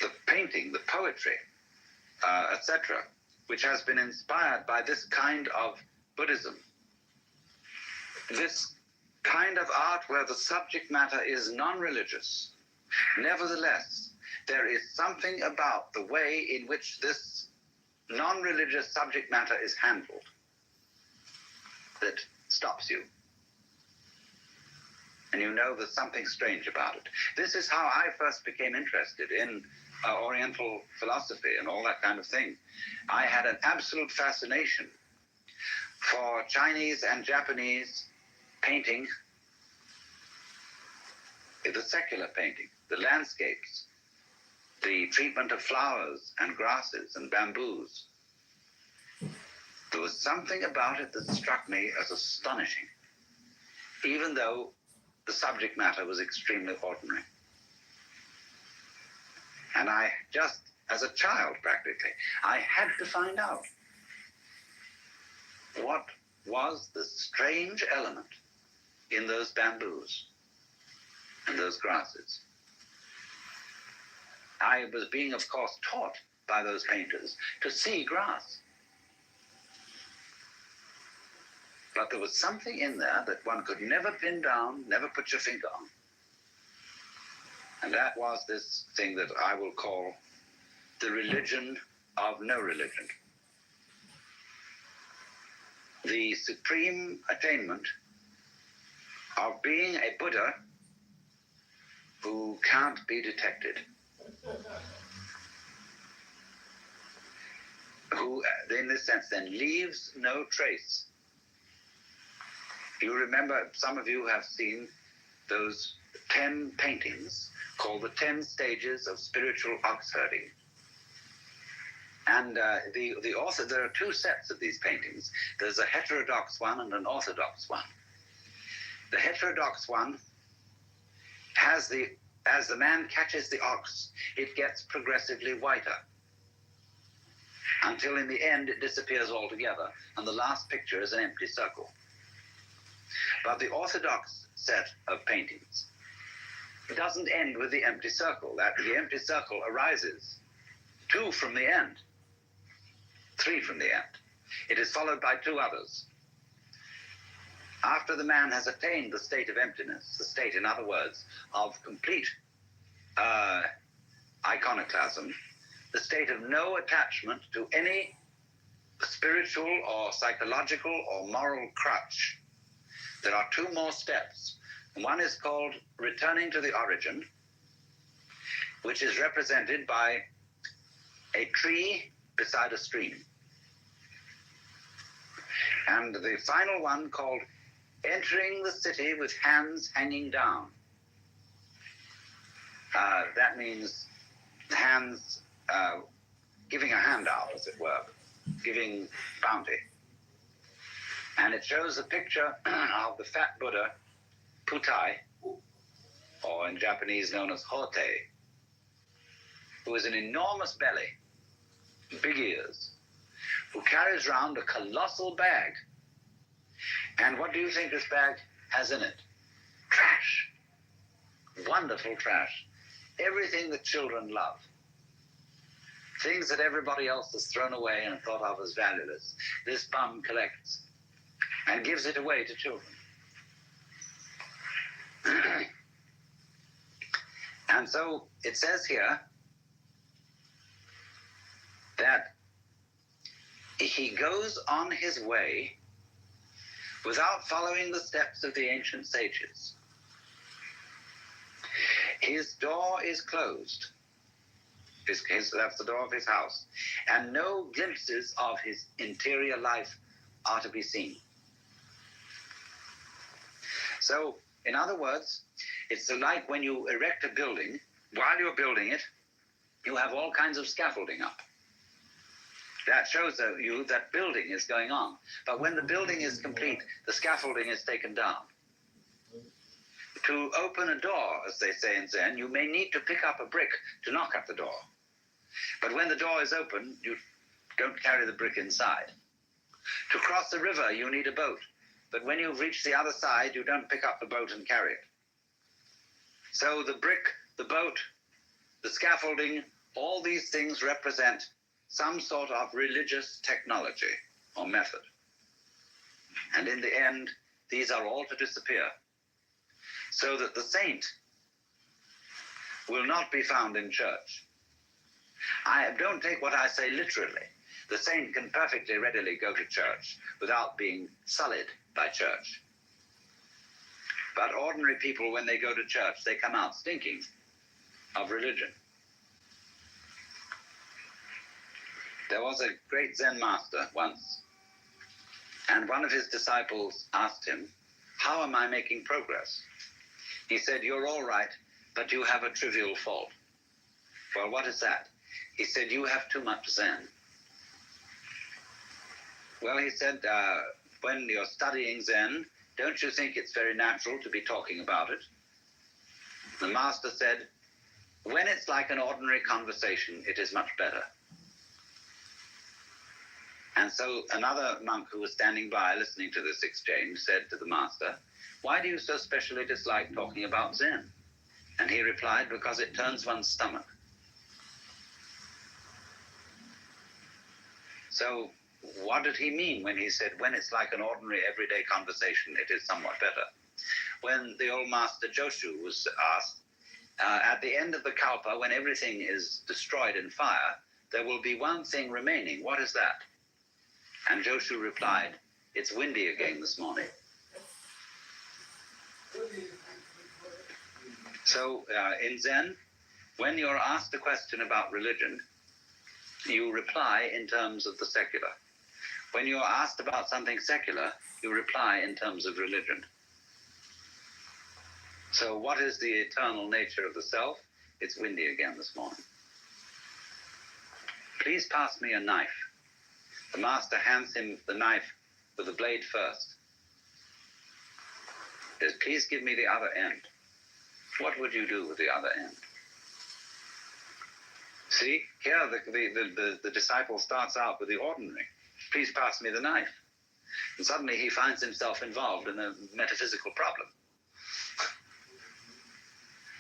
the painting, the poetry, etc., which has been inspired by this kind of Buddhism. This kind of art where the subject matter is non-religious. Nevertheless, there is something about the way in which this non-religious subject matter is handled that stops you. And you know there's something strange about it. This is how I first became interested in Oriental philosophy and all that kind of thing. I had an absolute fascination for Chinese and Japanese painting, the secular painting, the landscapes, the treatment of flowers and grasses and bamboos. There was something about it that struck me as astonishing, even though the subject matter was extremely ordinary. And I just, as a child practically, I had to find out what was the strange element in those bamboos and those grasses. I was being, of course, taught by those painters to see grass. But there was something in there that one could never pin down, never put your finger on. And that was this thing that I will call the religion of no religion. The supreme attainment of being a Buddha who can't be detected. Who, in this sense, then leaves no trace. You remember, some of you have seen those 10 paintings called the 10 Stages of Spiritual Ox Herding. And the author, there are two sets of these paintings. There's a heterodox one and an orthodox one. The heterodox one has as the man catches the ox, it gets progressively whiter, until in the end it disappears altogether, and the last picture is an empty circle. But the orthodox set of paintings, it doesn't end with the empty circle. That the empty circle arises 2 from the end, 3 from the end. It is followed by 2 others. After the man has attained the state of emptiness, the state, in other words, of complete iconoclasm, the state of no attachment to any spiritual or psychological or moral crutch, there are 2 more steps. One is called returning to the origin, which is represented by a tree beside a stream. And the final one called entering the city with hands hanging down. That means hands giving a handout, as it were, giving bounty. And it shows a picture of the fat Buddha, Putai, or in Japanese known as Hote, who has an enormous belly, big ears, who carries around a colossal bag. And what do you think this bag has in it? Trash. Wonderful trash. Everything that children love. Things that everybody else has thrown away and thought of as valueless. This bum collects. and gives it away to children. And so it says here that he goes on his way without following the steps of the ancient sages. His door is closed. That's the door of his house. And no glimpses of his interior life are to be seen. So, in other words, it's like when you erect a building, while you're building it, you have all kinds of scaffolding up. That shows you that building is going on. But when the building is complete, the scaffolding is taken down. To open a door, as they say in Zen, you may need to pick up a brick to knock at the door. But when the door is open, you don't carry the brick inside. To cross the river, you need a boat. But when you've reached the other side, you don't pick up the boat and carry it. So the brick, the boat, the scaffolding, all these things represent some sort of religious technology or method. And in the end, these are all to disappear, so that the saint will not be found in church. I don't take what I say literally. The saint can perfectly readily go to church without being sullied by church. But ordinary people, when they go to church, they come out stinking of religion. There was a great Zen master once, and one of his disciples asked him, "How am I making progress?" He said, "You're all right, but you have a trivial fault." "Well, what is that?" He said, "You have too much Zen." Well, he said, when you're studying Zen, don't you think it's very natural to be talking about it? The master said, "When it's like an ordinary conversation, it is much better." And so another monk who was standing by listening to this exchange said to the master, "Why do you so specially dislike talking about Zen?" And he replied, "Because it turns one's stomach." So what did he mean when he said, when it's like an ordinary everyday conversation, it is somewhat better? When the old master Joshu was asked, at the end of the kalpa, when everything is destroyed in fire, there will be one thing remaining. What is that? And Joshu replied, "It's windy again this morning." So in Zen, when you're asked a question about religion, you reply in terms of the secular. When you're asked about something secular, you reply in terms of religion. So what is the eternal nature of the self? It's windy again this morning. "Please pass me a knife." The master hands him the knife with the blade first. He says, "Please give me the other end." What would you do with the other end? See, here the disciple starts out with the ordinary. "Please pass me the knife." And suddenly he finds himself involved in a metaphysical problem.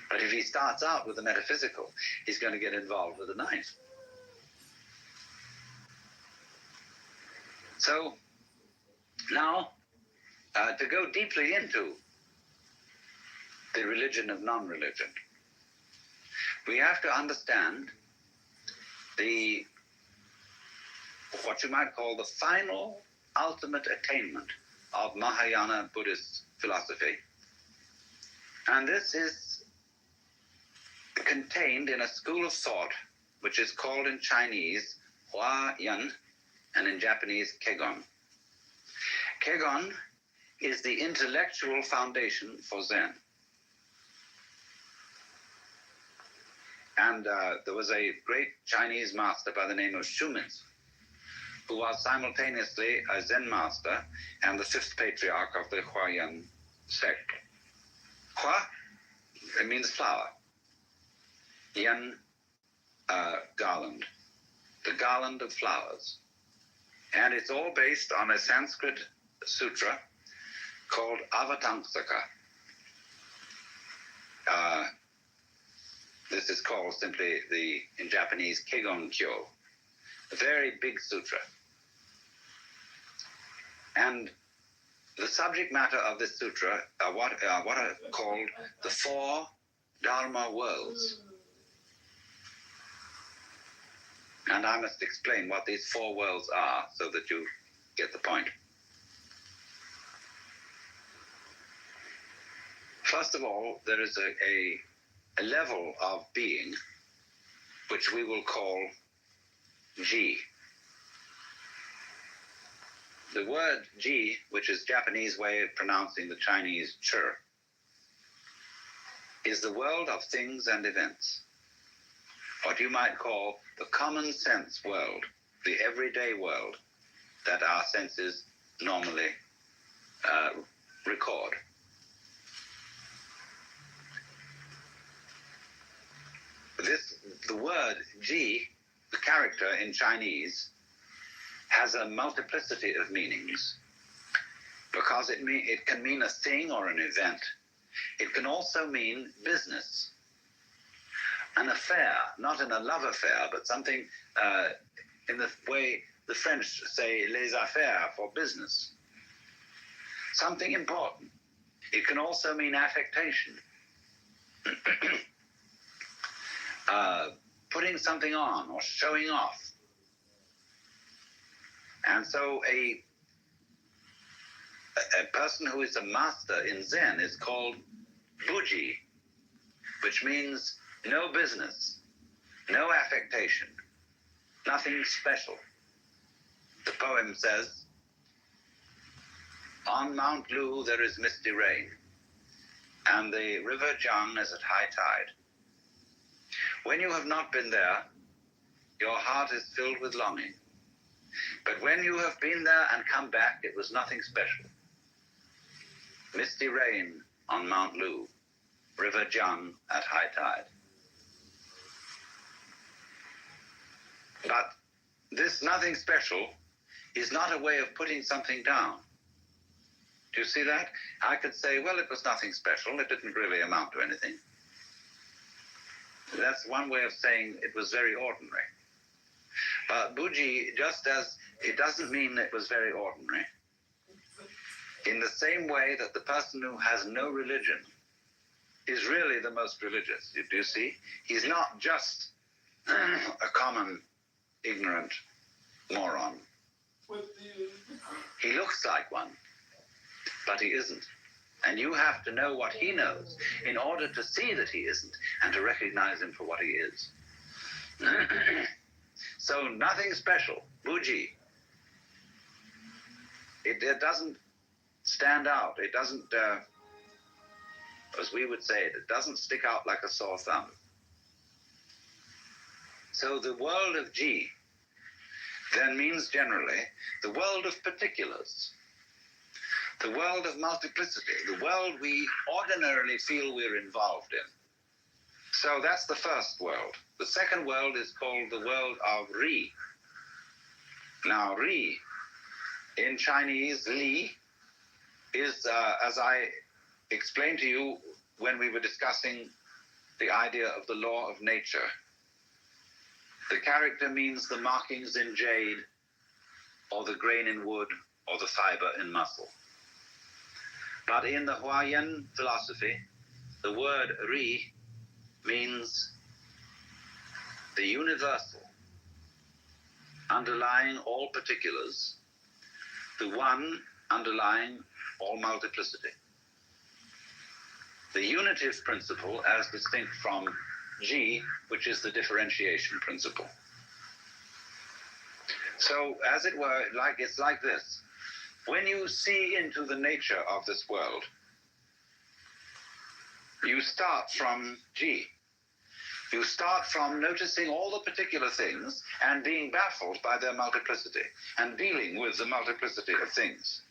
But if he starts out with the metaphysical, he's going to get involved with the knife. So now, to go deeply into the religion of non-religion, we have to understand what you might call the final ultimate attainment of Mahayana Buddhist philosophy. And this is contained in a school of thought which is called in Chinese Hua Yan and in Japanese Kegon. Kegon is the intellectual foundation for Zen. And there was a great Chinese master by the name of Shumitz, who was simultaneously a Zen master and the fifth patriarch of the Huayan sect. Hua, it means flower. Yan, garland. The garland of flowers. And it's all based on a Sanskrit sutra called Avatamsaka. This is called simply in Japanese, Kegon-kyo, a very big sutra. And The subject matter of this sutra are what are called the four Dharma worlds. And I must explain what these four worlds are so that you get the point. First of all, there is a level of being which we will call Ji. The word Ji, which is Japanese way of pronouncing the Chinese Chi, is the world of things and events. What you might call the common sense world, the everyday world that our senses normally record. The word Ji, the character in Chinese, has a multiplicity of meanings because it can mean a thing or an event. It can also mean business, an affair, not in a love affair, but something in the way the French say les affaires, for business. Something important. It can also mean affectation. Putting something on or showing off. And so a person who is a master in Zen is called Buji, which means no business, no affectation, nothing special. The poem says, on Mount Lu there is misty rain, and the river Jiang is at high tide. When you have not been there, your heart is filled with longing. But when you have been there and come back, it was nothing special. Misty rain on Mount Lu, River Jiang at high tide. But this nothing special is not a way of putting something down. Do you see that? I could say, well, it was nothing special. It didn't really amount to anything. That's one way of saying it was very ordinary. But Buji, just as it doesn't mean it was very ordinary, in the same way that the person who has no religion is really the most religious. Do you see? He's not just a common, ignorant moron. He looks like one, but he isn't. And you have to know what he knows in order to see that he isn't and to recognize him for what he is. So nothing special, Buji. It doesn't stand out. It doesn't, as we would say it doesn't stick out like a sore thumb. So the world of Ji then means generally the world of particulars, the world of multiplicity, the world we ordinarily feel we're involved in. So that's the first world. The second world is called the world of Ri. Now, Ri, in Chinese, Li, is, as I explained to you when we were discussing the idea of the law of nature, the character means the markings in jade, or the grain in wood, or the fiber in muscle. But in the Huayan philosophy, the word Ri means the universal, underlying all particulars, the one underlying all multiplicity. The unitive principle as distinct from Ji, which is the differentiation principle. So, as it were, it's like this. When you see into the nature of this world, you start from Ji. You start from noticing all the particular things and being baffled by their multiplicity and dealing with the multiplicity of things.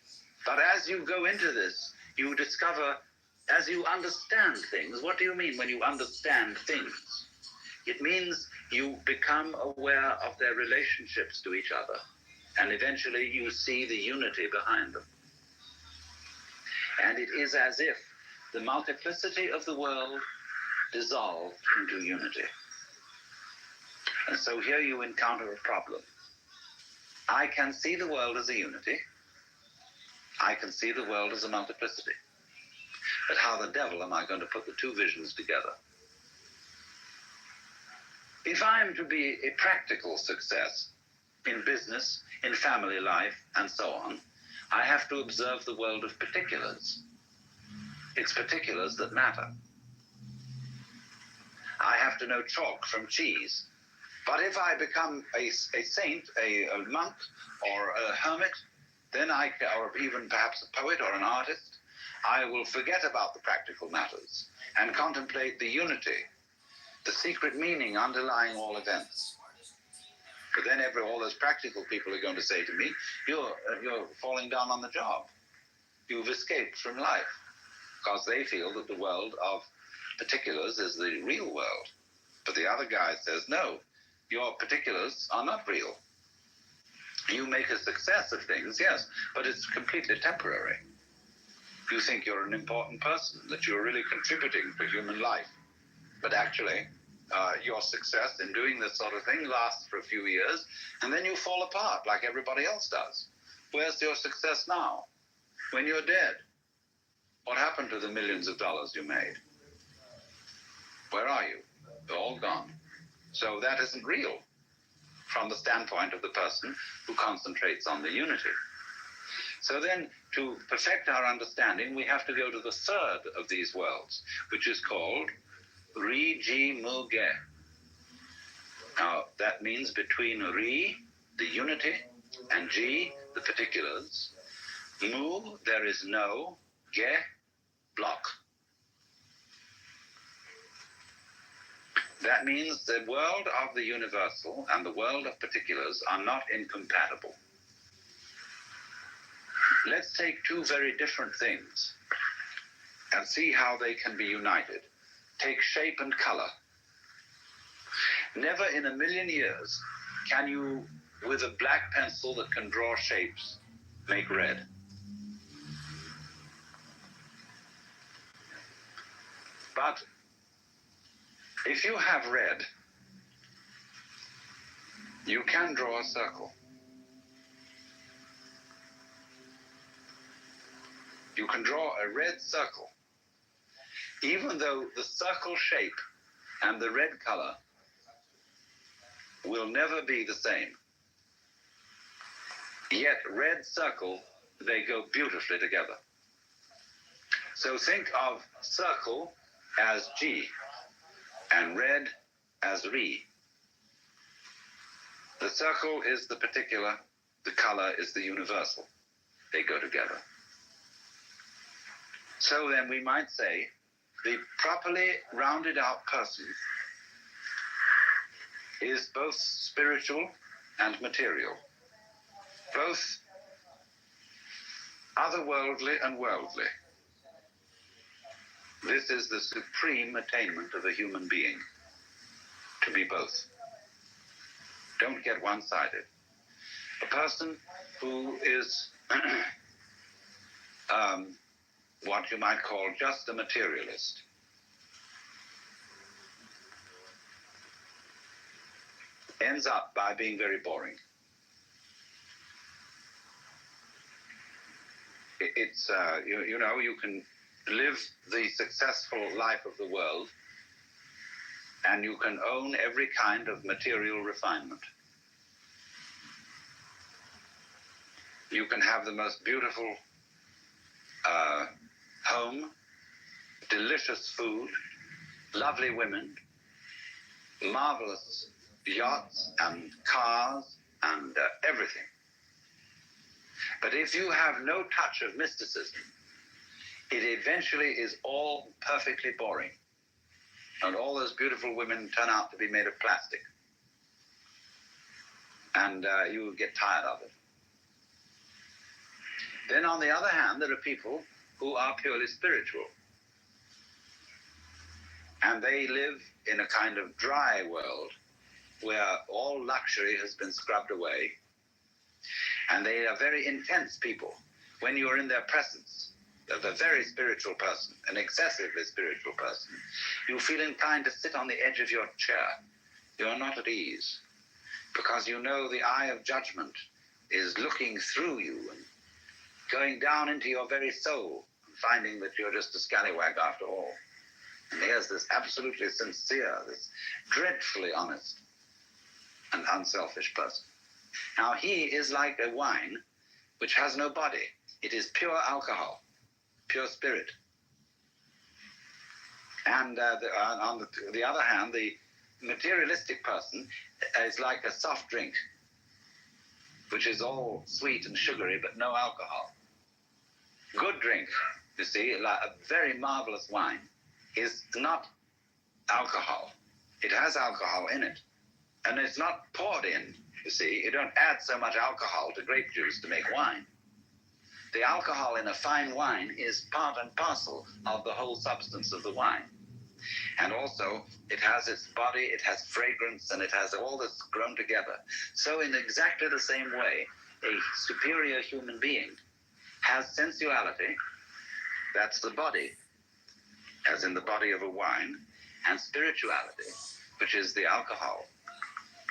But as you go into this, you discover, as you understand things, what do you mean when you understand things? It means you become aware of their relationships to each other, and eventually you see the unity behind them. And it is as if the multiplicity of the world dissolved into unity. And so here you encounter a problem. I can see the world as a unity, I can see the world as a multiplicity. But how the devil am I going to put the two visions together? If I'm to be a practical success in business, in family life, and so on, I have to observe the world of particulars. It's particulars that matter. I have to know chalk from cheese. But if I become a saint, a monk, or a hermit, then or even perhaps a poet or an artist, I will forget about the practical matters and contemplate the unity, the secret meaning underlying all events. But then all those practical people are going to say to me, you're falling down on the job. You've escaped from life, because they feel that the world of particulars is the real world. But the other guy says, no, your particulars are not real. You make a success of things, yes, but it's completely temporary. You think you're an important person, that you're really contributing to human life. But actually, your success in doing this sort of thing lasts for a few years, and then you fall apart like everybody else does. Where's your success now? When you're dead, what happened to the millions of dollars you made? Where are you? They're all gone. So that isn't real from the standpoint of the person who concentrates on the unity. So then, to perfect our understanding, we have to go to the third of these worlds, which is called Ri Ji Mu Ge. Now, that means between Ri, the unity, and Ji, the particulars, Mu, there is no, Ge, block. That means the world of the universal and the world of particulars are not incompatible. Let's take two very different things and see how they can be united. Take shape and color. Never in a million years can you, with a black pencil that can draw shapes, make red. But if you have red, you can draw a circle. You can draw a red circle, even though the circle shape and the red color will never be the same. Yet red circle, they go beautifully together. So think of circle as G and red as Ri. The circle is the particular, the color is the universal. They go together. So then we might say the properly rounded out person is both spiritual and material, both otherworldly and worldly. This is the supreme attainment of a human being, to be both. Don't get one-sided. A person who is what you might call just a materialist ends up by being very boring. It's you can live the successful life of the world and you can own every kind of material refinement. You can have the most beautiful home, delicious food, lovely women, marvelous yachts and cars and everything. But if you have no touch of mysticism, it eventually is all perfectly boring. And all those beautiful women turn out to be made of plastic. And you will get tired of it. Then on the other hand, there are people who are purely spiritual. And they live in a kind of dry world where all luxury has been scrubbed away. And they are very intense people. When you're in their presence, of a very spiritual person, an excessively spiritual person, you feel inclined to sit on the edge of your chair. You are not at ease, because you know the eye of judgment is looking through you, and going down into your very soul, finding that you're just a scallywag after all. And here's this absolutely sincere, this dreadfully honest and unselfish person. Now he is like a wine which has no body. It is pure alcohol, pure spirit. And on the other hand, the materialistic person is like a soft drink, which is all sweet and sugary, but no alcohol. Good drink, you see, like a very marvelous wine, is not alcohol. It has alcohol in it, and it's not poured in, you see. You don't add so much alcohol to grape juice to make wine. The alcohol in a fine wine is part and parcel of the whole substance of the wine. And also, it has its body, it has fragrance, and it has all this grown together. So in exactly the same way, a superior human being has sensuality, that's the body, as in the body of a wine, and spirituality, which is the alcohol,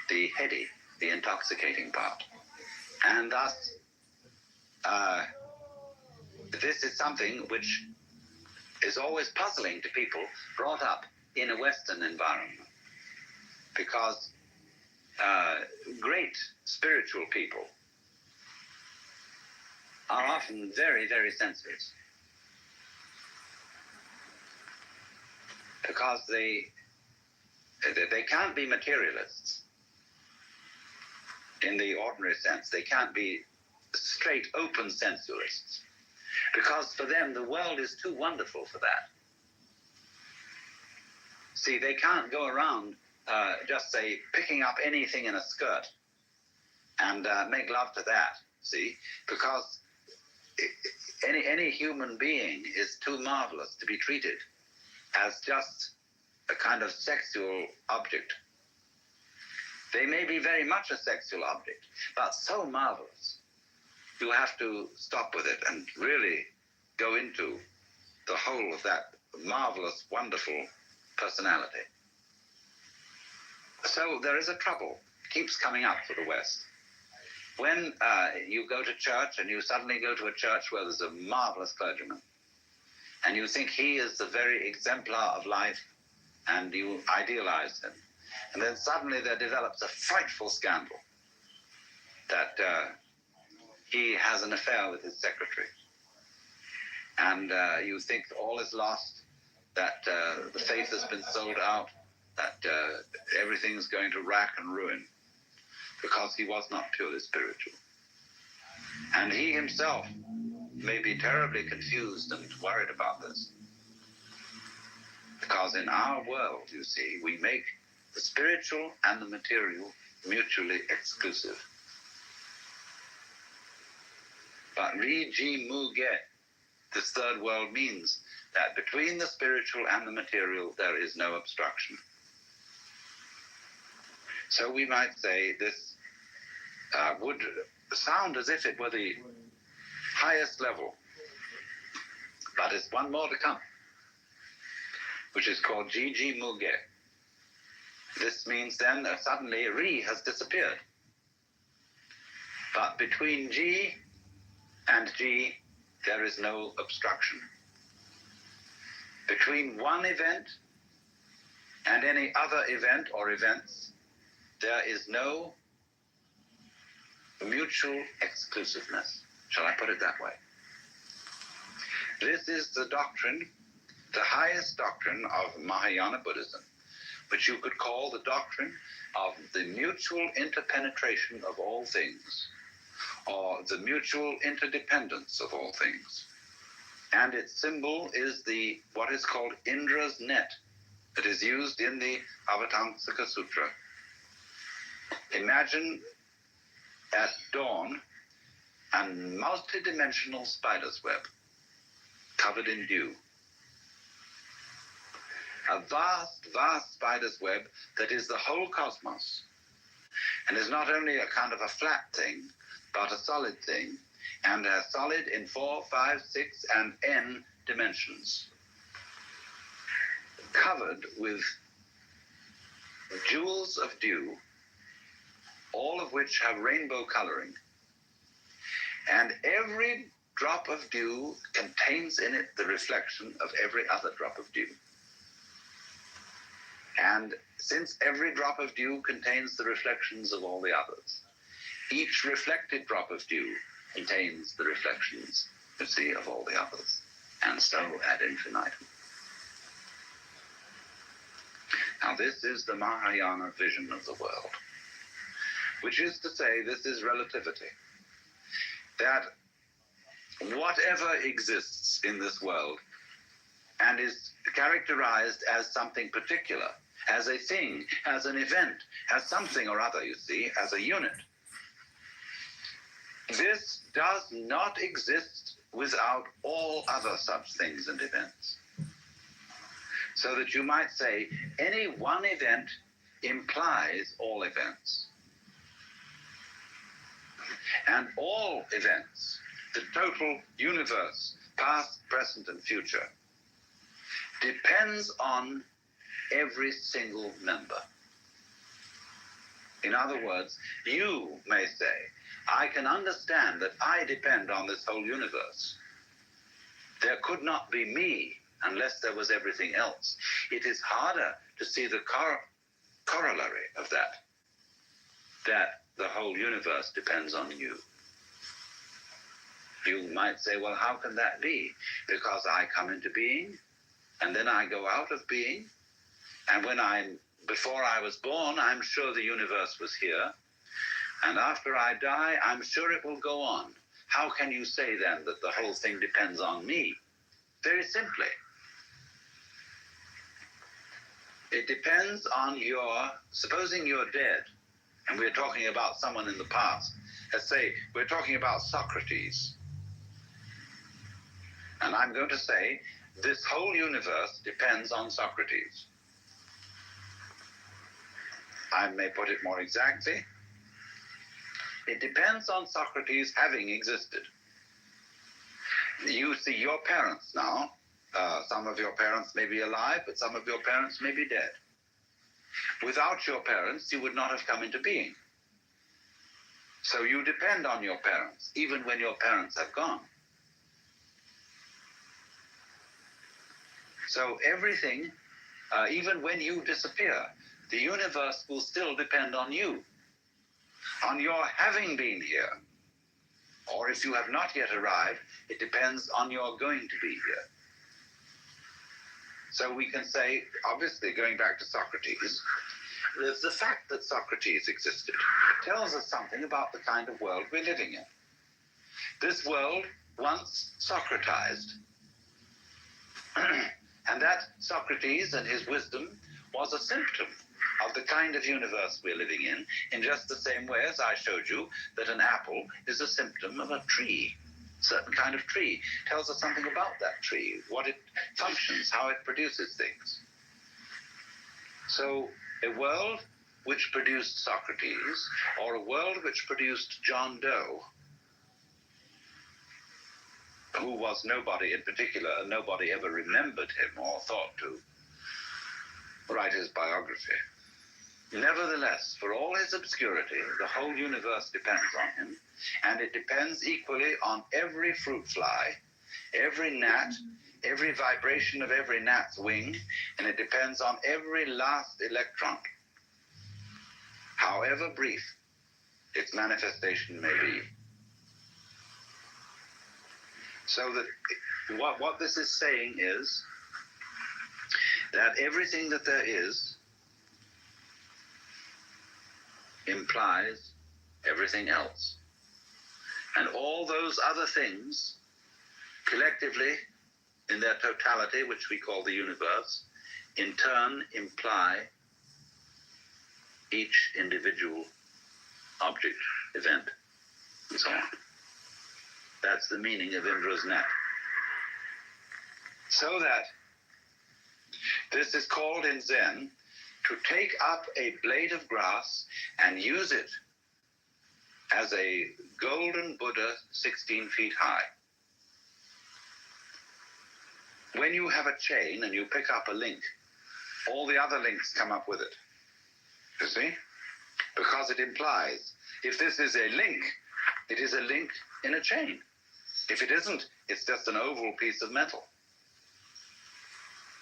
the heady, the intoxicating part. And thus, this is something which is always puzzling to people brought up in a Western environment, because great spiritual people are often very, very sensitive, because they can't be materialists in the ordinary sense. They can't be straight, open sensualists, because for them the world is too wonderful for that. See, they can't go around just say picking up anything in a skirt and make love to that, see, because any human being is too marvelous to be treated as just a kind of sexual object. They may be very much a sexual object, but so marvelous, you have to stop with it and really go into the whole of that marvelous, wonderful personality. So there is a trouble, keeps coming up for the West. When you go to church and you suddenly go to a church where there's a marvelous clergyman, and you think he is the very exemplar of life, and you idealize him, and then suddenly there develops a frightful scandal that he has an affair with his secretary, and you think all is lost, that the faith has been sold out, that everything's going to rack and ruin, because he was not purely spiritual. And he himself may be terribly confused and worried about this, because in our world, you see, we make the spiritual and the material mutually exclusive. But Ri Ji Mu Ge, this third world, means that between the spiritual and the material there is no obstruction. So we might say this would sound as if it were the highest level, but it's one more to come, which is called Ji Ji Mu Ge. This means then that suddenly Ri has disappeared. But between Ji and Ji, there is no obstruction. Between one event and any other event or events, there is no mutual exclusiveness. Shall I put it that way? This is the doctrine, the highest doctrine of Mahayana Buddhism, which you could call the doctrine of the mutual interpenetration of all things, or the mutual interdependence of all things. And its symbol is what is called Indra's net, that is used in the Avatamsaka Sutra. Imagine at dawn a multidimensional spider's web covered in dew. A vast, vast spider's web that is the whole cosmos, and is not only a kind of a flat thing, but a solid thing, and a solid in 4, 5, 6, and n dimensions, covered with jewels of dew, all of which have rainbow coloring. And every drop of dew contains in it the reflection of every other drop of dew. And since every drop of dew contains the reflections of all the others, each reflected drop of dew contains the reflections, you see, of all the others, and so ad infinitum. Now this is the Mahayana vision of the world, which is to say, this is relativity. That whatever exists in this world and is characterized as something particular, as a thing, as an event, as something or other, you see, as a unit, this does not exist without all other such things and events. So that you might say any one event implies all events. And all events, the total universe, past, present, and future, depends on every single member. In other words, you may say, I can understand that I depend on this whole universe. There could not be me unless there was everything else. It is harder to see the corollary of that the whole universe depends on you. You might say, well, how can that be? Because I come into being, and then I go out of being, and before I was born, I'm sure the universe was here, and after I die, I'm sure it will go on. How can you say then that the whole thing depends on me? Very simply, it depends on supposing you're dead, and we're talking about someone in the past. Let's say we're talking about Socrates. And I'm going to say this whole universe depends on Socrates. I may put it more exactly. It depends on Socrates having existed. You see your parents now. Some of your parents may be alive, but some of your parents may be dead. Without your parents, you would not have come into being. So you depend on your parents, even when your parents have gone. So everything, even when you disappear, the universe will still depend on you, on your having been here. Or if you have not yet arrived, it depends on your going to be here. So we can say, obviously, going back to Socrates, the fact that Socrates existed tells us something about the kind of world we're living in. This world once Socratized. And that Socrates and his wisdom was a symptom of the kind of universe we're living in just the same way as I showed you that an apple is a symptom of a tree. Certain kind of tree tells us something about that tree, what it functions, how it produces things. So a world which produced Socrates, or a world which produced John Doe, who was nobody in particular, and nobody ever remembered him or thought to write his biography. Nevertheless, for all his obscurity, the whole universe depends on him, and it depends equally on every fruit fly, every gnat, every vibration of every gnat's wing, and it depends on every last electron, however brief its manifestation may be. So that what this is saying is that everything that there is implies everything else. And all those other things, collectively, in their totality, which we call the universe, in turn imply each individual object, event, and so on. That's the meaning of Indra's net. So that this is called in Zen to take up a blade of grass and use it as a golden Buddha 16 feet high. When you have a chain and you pick up a link, all the other links come up with it. You see? Because it implies, if this is a link, it is a link in a chain. If it isn't, it's just an oval piece of metal.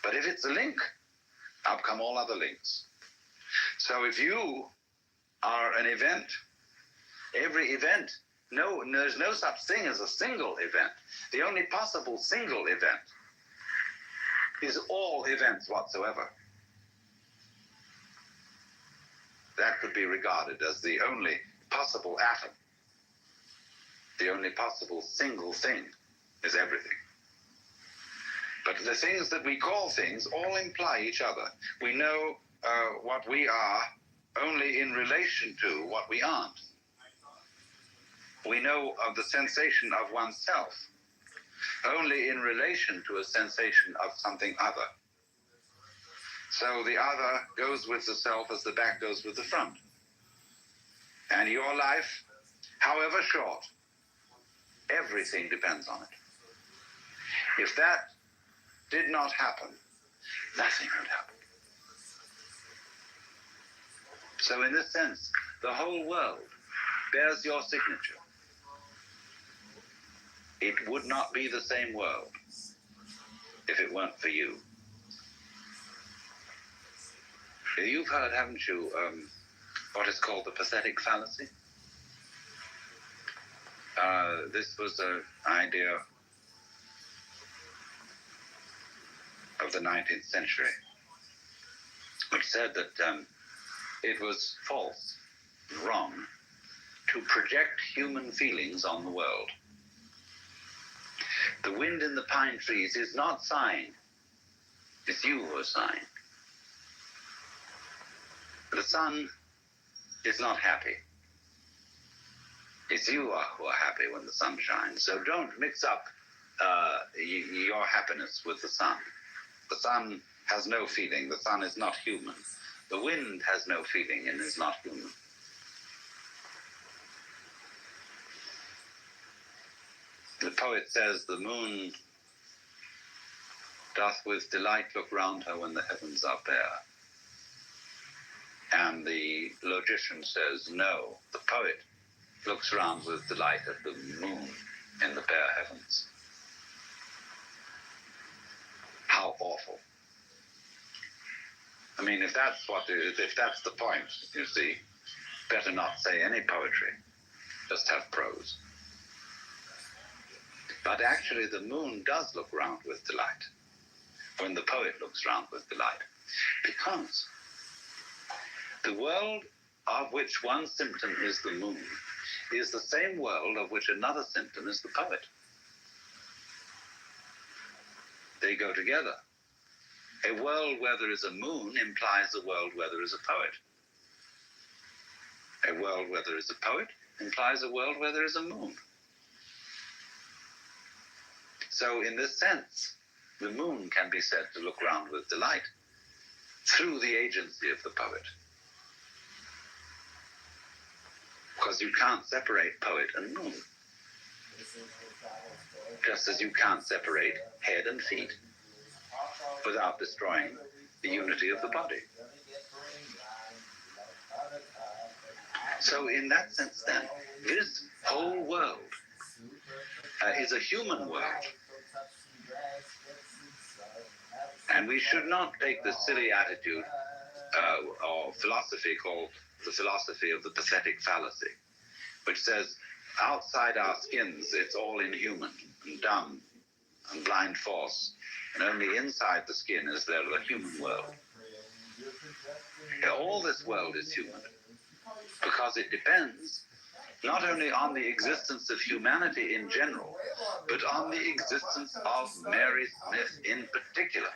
But if it's a link, up come all other links. So if you are an event, every event, there's no such thing as a single event. The only possible single event is all events whatsoever. That could be regarded as the only possible atom. The only possible single thing is everything. But the things that we call things all imply each other. We know what we are only in relation to what we aren't. We know of the sensation of oneself only in relation to a sensation of something other. So the other goes with the self as the back goes with the front. And your life, however short, everything depends on it. If that did not happen, nothing would happen. So in this sense, the whole world bears your signature. It would not be the same world if it weren't for you. You've heard, haven't you, what is called the pathetic fallacy? This was an idea of the 19th century, which said that it was false, wrong, to project human feelings on the world. The wind in the pine trees is not sighing. It's you who are sighing. The sun is not happy. It's you who are happy when the sun shines. So don't mix up your happiness with the sun. The sun has no feeling. The sun is not human. The wind has no feeling and is not human. The poet says, the moon doth with delight look round her when the heavens are bare. And the logician says, no, the poet looks round with delight at the moon in the bare heavens. How awful. I mean, if that's the point, you see, better not say any poetry, just have prose. But actually the moon does look round with delight when the poet looks round with delight, because the world of which one symptom is the moon is the same world of which another symptom is the poet. They go together. A world where there is a moon implies a world where there is a poet. A world where there is a poet implies a world where there is a moon. So in this sense, the moon can be said to look round with delight through the agency of the poet. Because you can't separate poet and moon. Just as you can't separate head and feet without destroying the unity of the body. So in that sense then, this whole world is a human world. And we should not take the silly attitude or philosophy called the philosophy of the pathetic fallacy, which says outside our skins it's all inhuman and dumb and blind force, and only inside the skin is there the human world. All this world is human because it depends not only on the existence of humanity in general, but on the existence of Mary Smith in particular.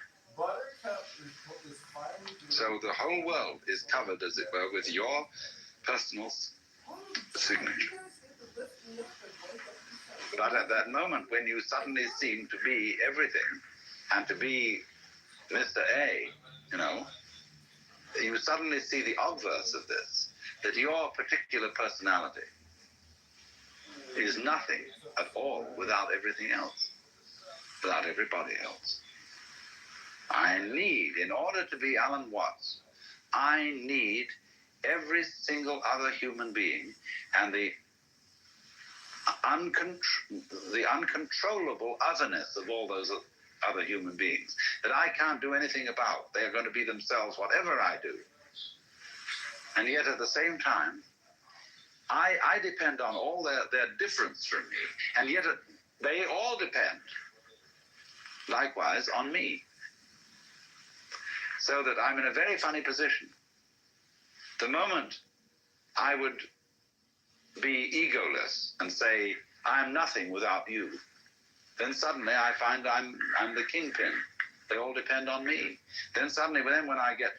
So the whole world is covered, as it were, with your personal signature. But at that moment when you suddenly seem to be everything and to be Mr. A, you suddenly see the obverse of this, that your particular personality is nothing at all without everything else, without everybody else. I need, in order to be Alan Watts, I need every single other human being, and the the uncontrollable otherness of all those other human beings that I can't do anything about. They're going to be themselves whatever I do. And yet at the same time, I depend on all their difference from me, and yet they all depend likewise on me. So that I'm in a very funny position. The moment I would be egoless and say, I'm nothing without you, then suddenly I find I'm the kingpin. They all depend on me. Then suddenly, when I get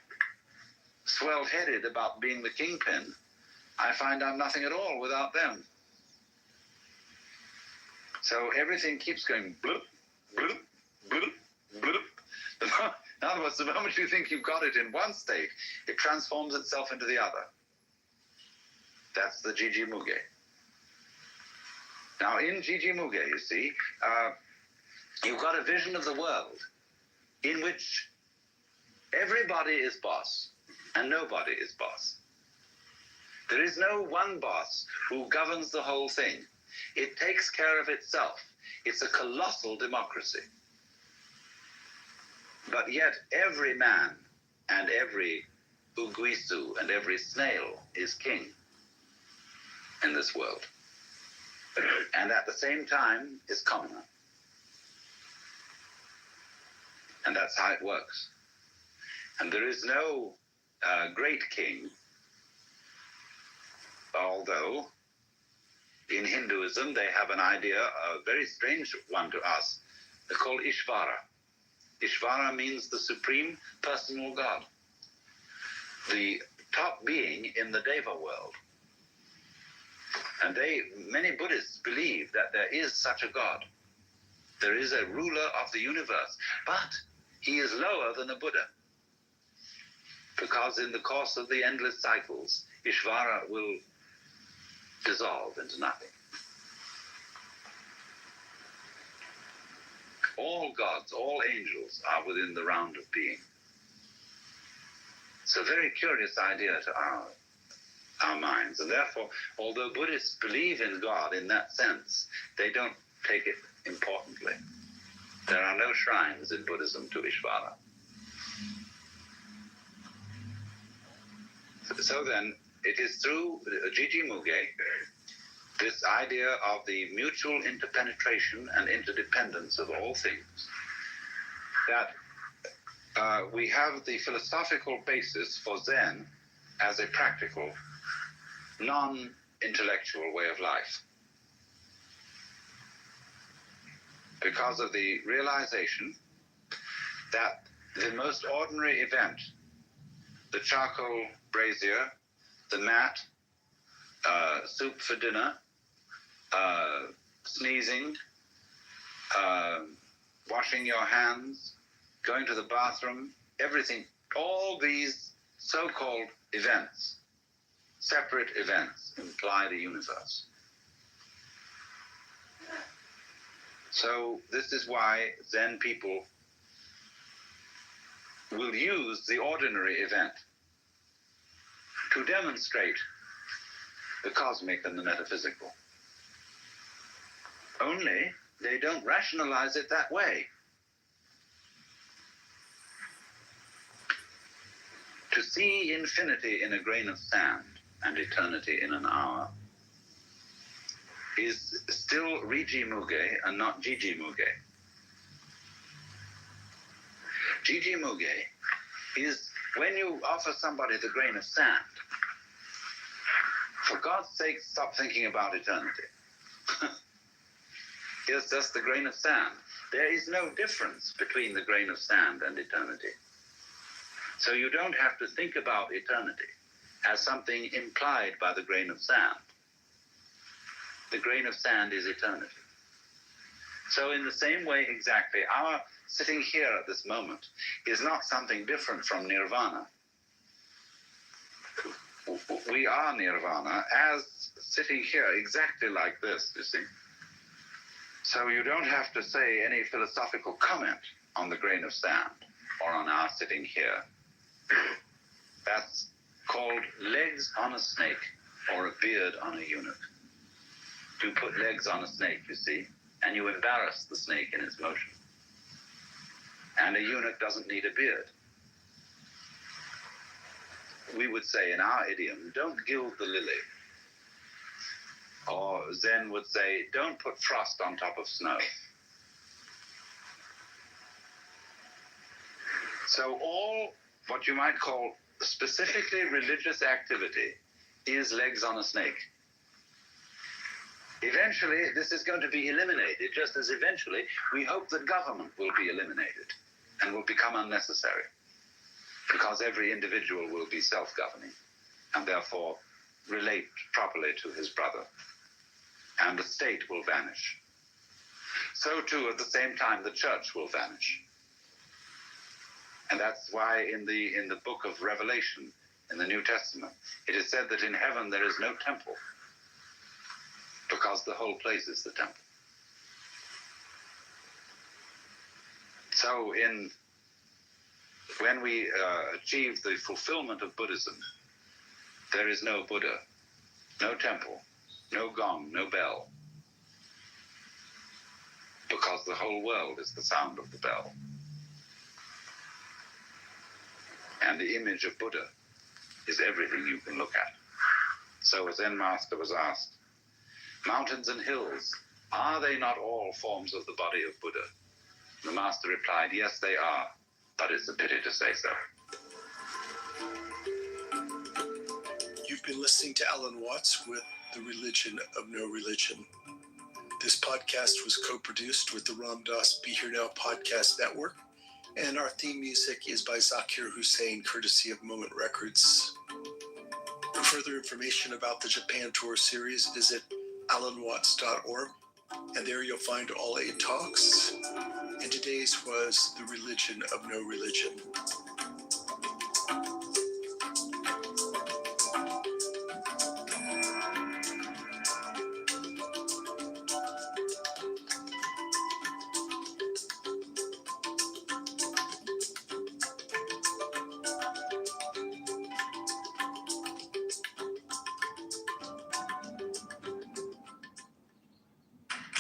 swelled-headed about being the kingpin, I find I'm nothing at all without them. So everything keeps going bloop, bloop, bloop, bloop. In other words, the moment you think you've got it in one state, it transforms itself into the other. That's the Gigi Muge. Now, in Gigi Muge, you see, you've got a vision of the world in which everybody is boss and nobody is boss. There is no one boss who governs the whole thing. It takes care of itself. It's a colossal democracy. But yet every man and every uguisu and every snail is king in this world. And at the same time is commoner. And that's how it works. And there is no great king, although in Hinduism they have an idea, a very strange one to us, called Ishvara. Ishvara means the supreme personal God, the top being in the Deva world. And many Buddhists believe that there is such a God. There is a ruler of the universe, but he is lower than a Buddha. Because in the course of the endless cycles, Ishvara will dissolve into nothing. All gods, all angels are within the round of being. It's a very curious idea to our minds. And therefore, although Buddhists believe in God in that sense, they don't take it importantly. There are no shrines in Buddhism to Ishvara. So then, it is through Gigi Muge, this idea of the mutual interpenetration and interdependence of all things, that we have the philosophical basis for Zen as a practical, non-intellectual way of life. Because of the realization that the most ordinary event, the charcoal brazier, the mat, soup for dinner, sneezing, washing your hands, going to the bathroom, everything, all these so-called events, separate events, imply the universe. So this is why Zen people will use the ordinary event to demonstrate the cosmic and the metaphysical. Only they don't rationalize it that way. To see infinity in a grain of sand and eternity in an hour is still Riji Muge and not Gigi Muge. Gigi Muge is when you offer somebody the grain of sand, for God's sake, stop thinking about eternity. Here's just the grain of sand. There is no difference between the grain of sand and eternity. So you don't have to think about eternity as something implied by the grain of sand. The grain of sand is eternity. So in the same way exactly, our sitting here at this moment is not something different from nirvana. We are nirvana as sitting here exactly like this, you see. So you don't have to say any philosophical comment on the grain of sand or on our sitting here. That's called legs on a snake or a beard on a eunuch. to put legs on a snake, you see, and you embarrass the snake in its motion. And a eunuch doesn't need a beard. We would say in our idiom, don't gild the lily. Or Zen would say, don't put frost on top of snow. So all what you might call specifically religious activity is legs on a snake. Eventually, this is going to be eliminated, just as eventually we hope that government will be eliminated and will become unnecessary, because every individual will be self-governing and therefore relate properly to his brother, and the state will vanish. So too, at the same time, the church will vanish. And that's why in the book of Revelation, in the New Testament, it is said that in heaven there is no temple, because the whole place is the temple. So when we achieve the fulfillment of Buddhism, there is no Buddha, no temple, no gong, no bell, because the whole world is the sound of the bell. And the image of Buddha is everything you can look at. So a Zen master was asked, mountains and hills, are they not all forms of the body of Buddha? The master replied, yes, they are, but it's a pity to say so.
You've been listening to Alan Watts with The Religion of No Religion. This podcast was co-produced with the Ram Dass Be Here Now podcast network, and our theme music is by Zakir Hussain, courtesy of Moment Records. For further information about the Japan Tour series, visit alanwatts.org, and there you'll find all 8 talks. And today's was The Religion of No Religion.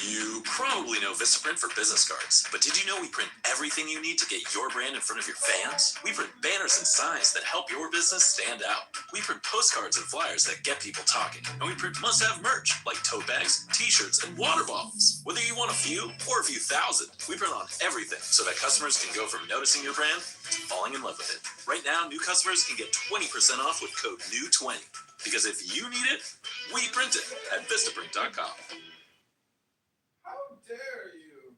You probably know Vistaprint for business cards, but did you know we print everything you need to get your brand in front of your fans? We print banners and signs that help your business stand out. We print postcards and flyers that get people talking. And we print must-have merch like tote bags, t-shirts, and water bottles. Whether you want a few or a few thousand, we print on everything so that customers can go from noticing your brand to falling in love with it. Right now, new customers can get 20% off with code NEW20. Because if you need it, we print it at Vistaprint.com.
How dare you?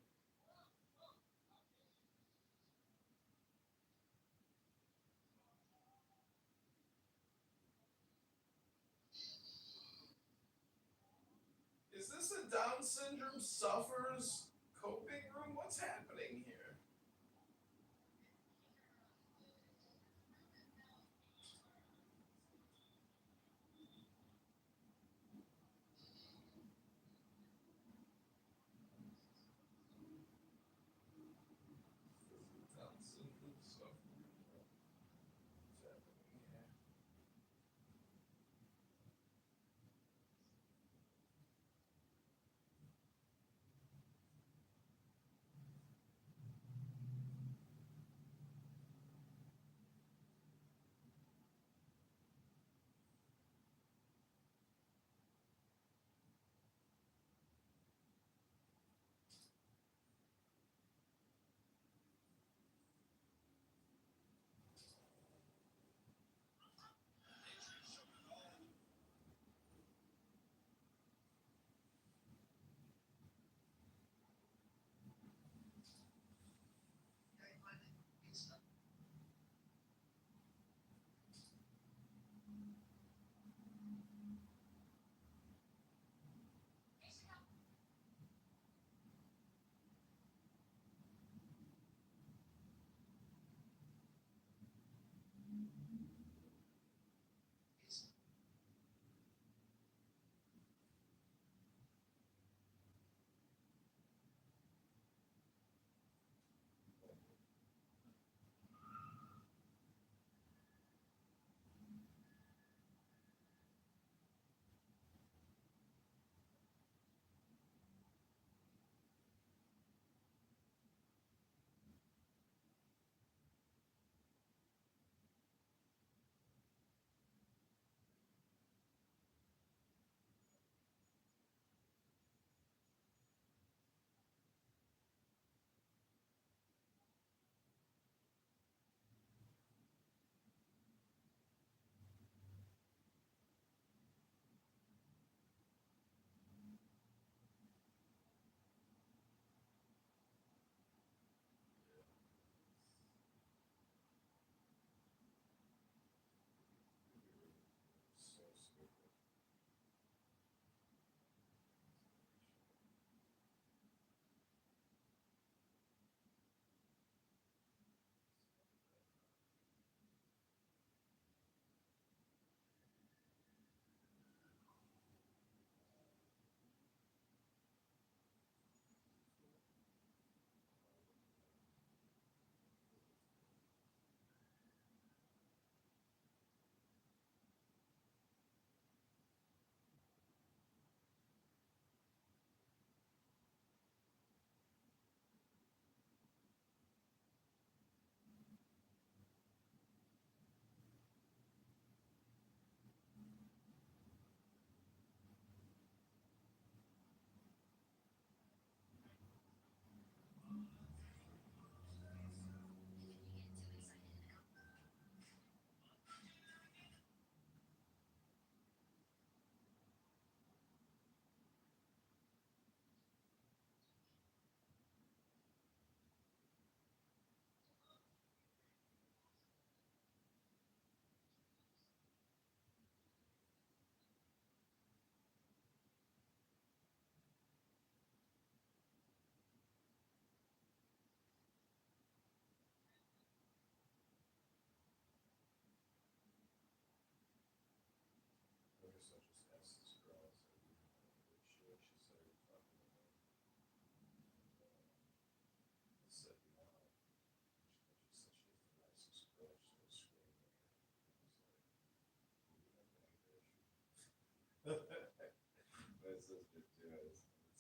Is this a Down syndrome sufferers coping room? What's happening here? Down syndrome sufferers. What's happening here?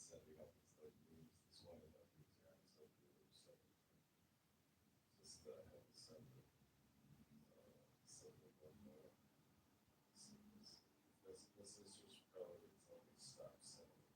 setting up its like moves. This one of the moves are so good. So just have to send it. Send it one more. This is just probably until we stop sending it.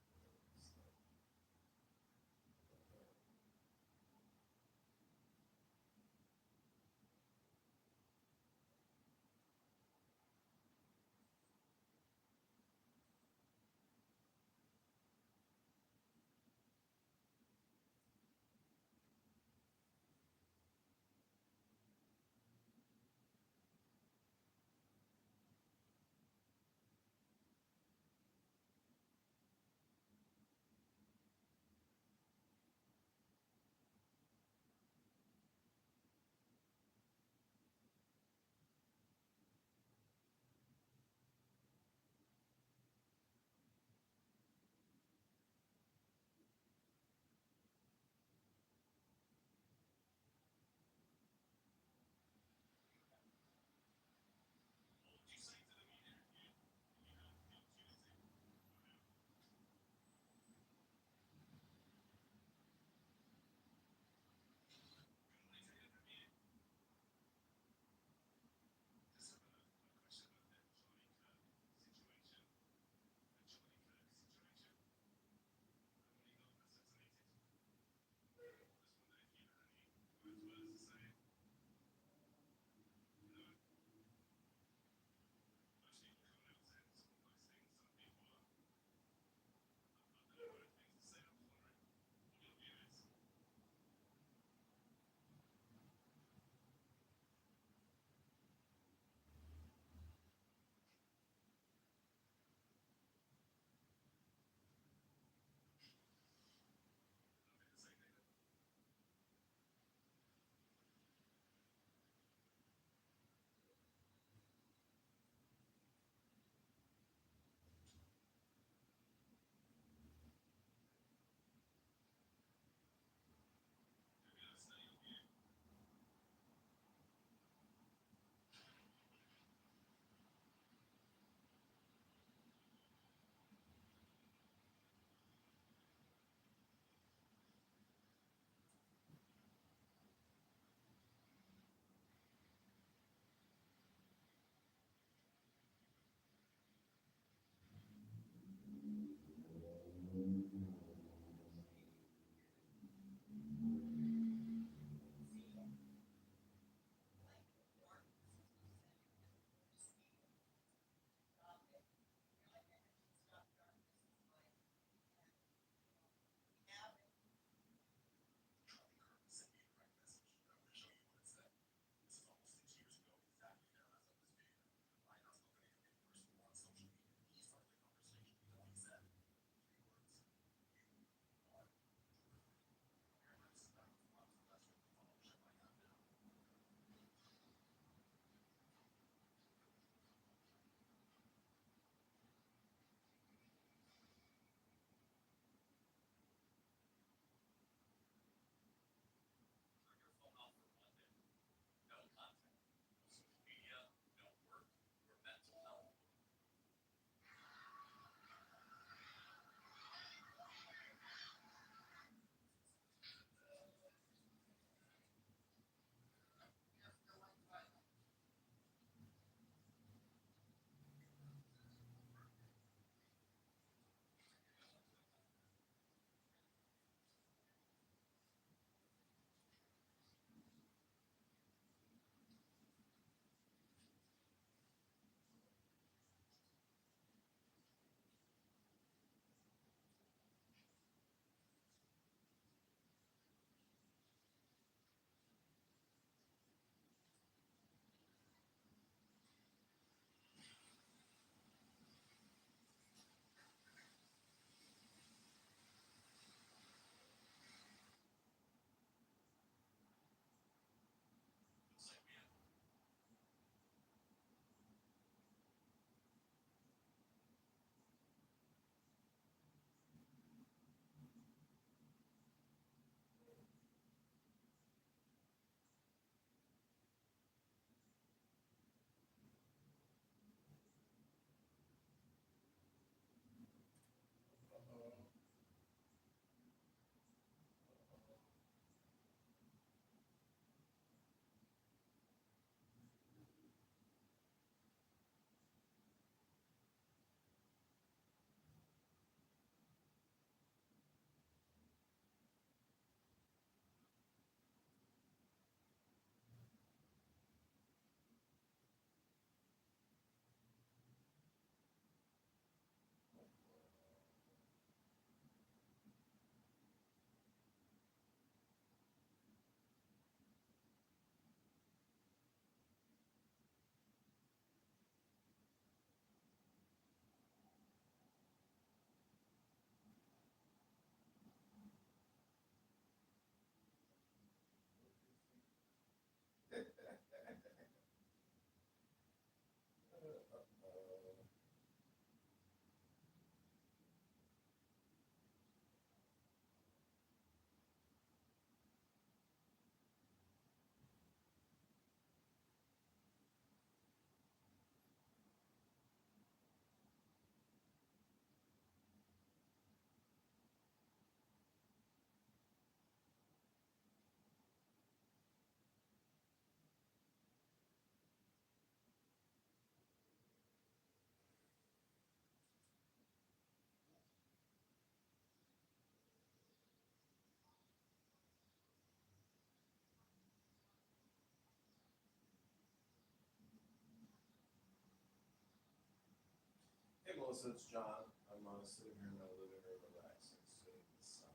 Melissa, it's John. I'm sitting here in my living room relaxing, sitting in the sun.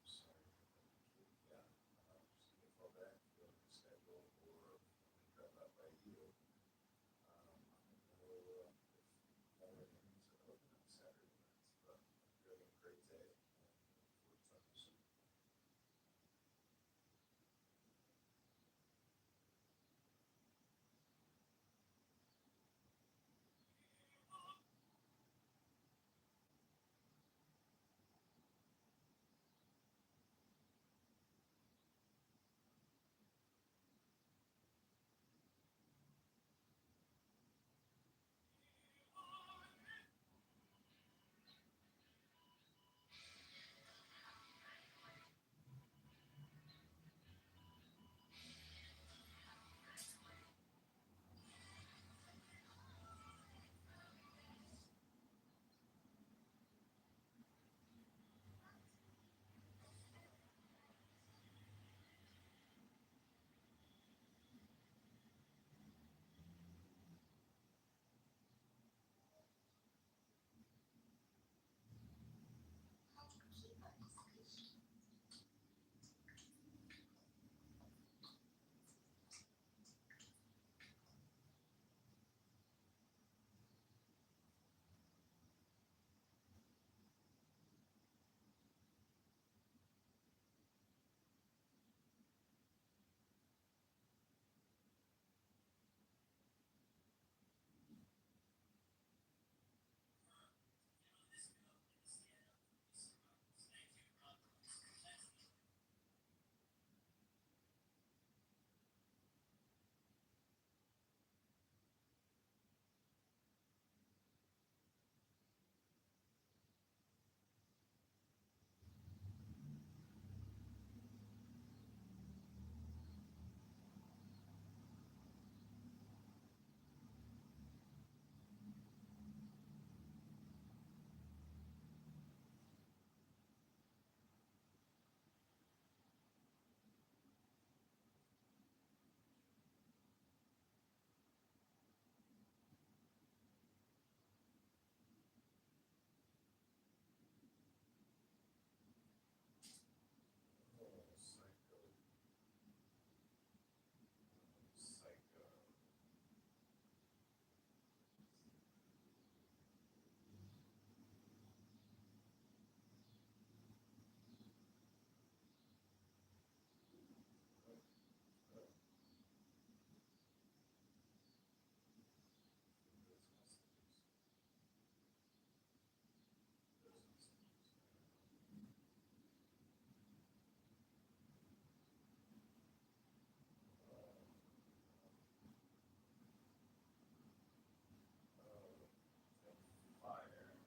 Sorry. Yeah. Just give me a call back if you have a schedule or grab that by you. I know if other meetings are open on Saturday nights, but you're having a great day. Look forward to talking soon. Oh, psycho. Psycho. Those messages. Those messages. Fire.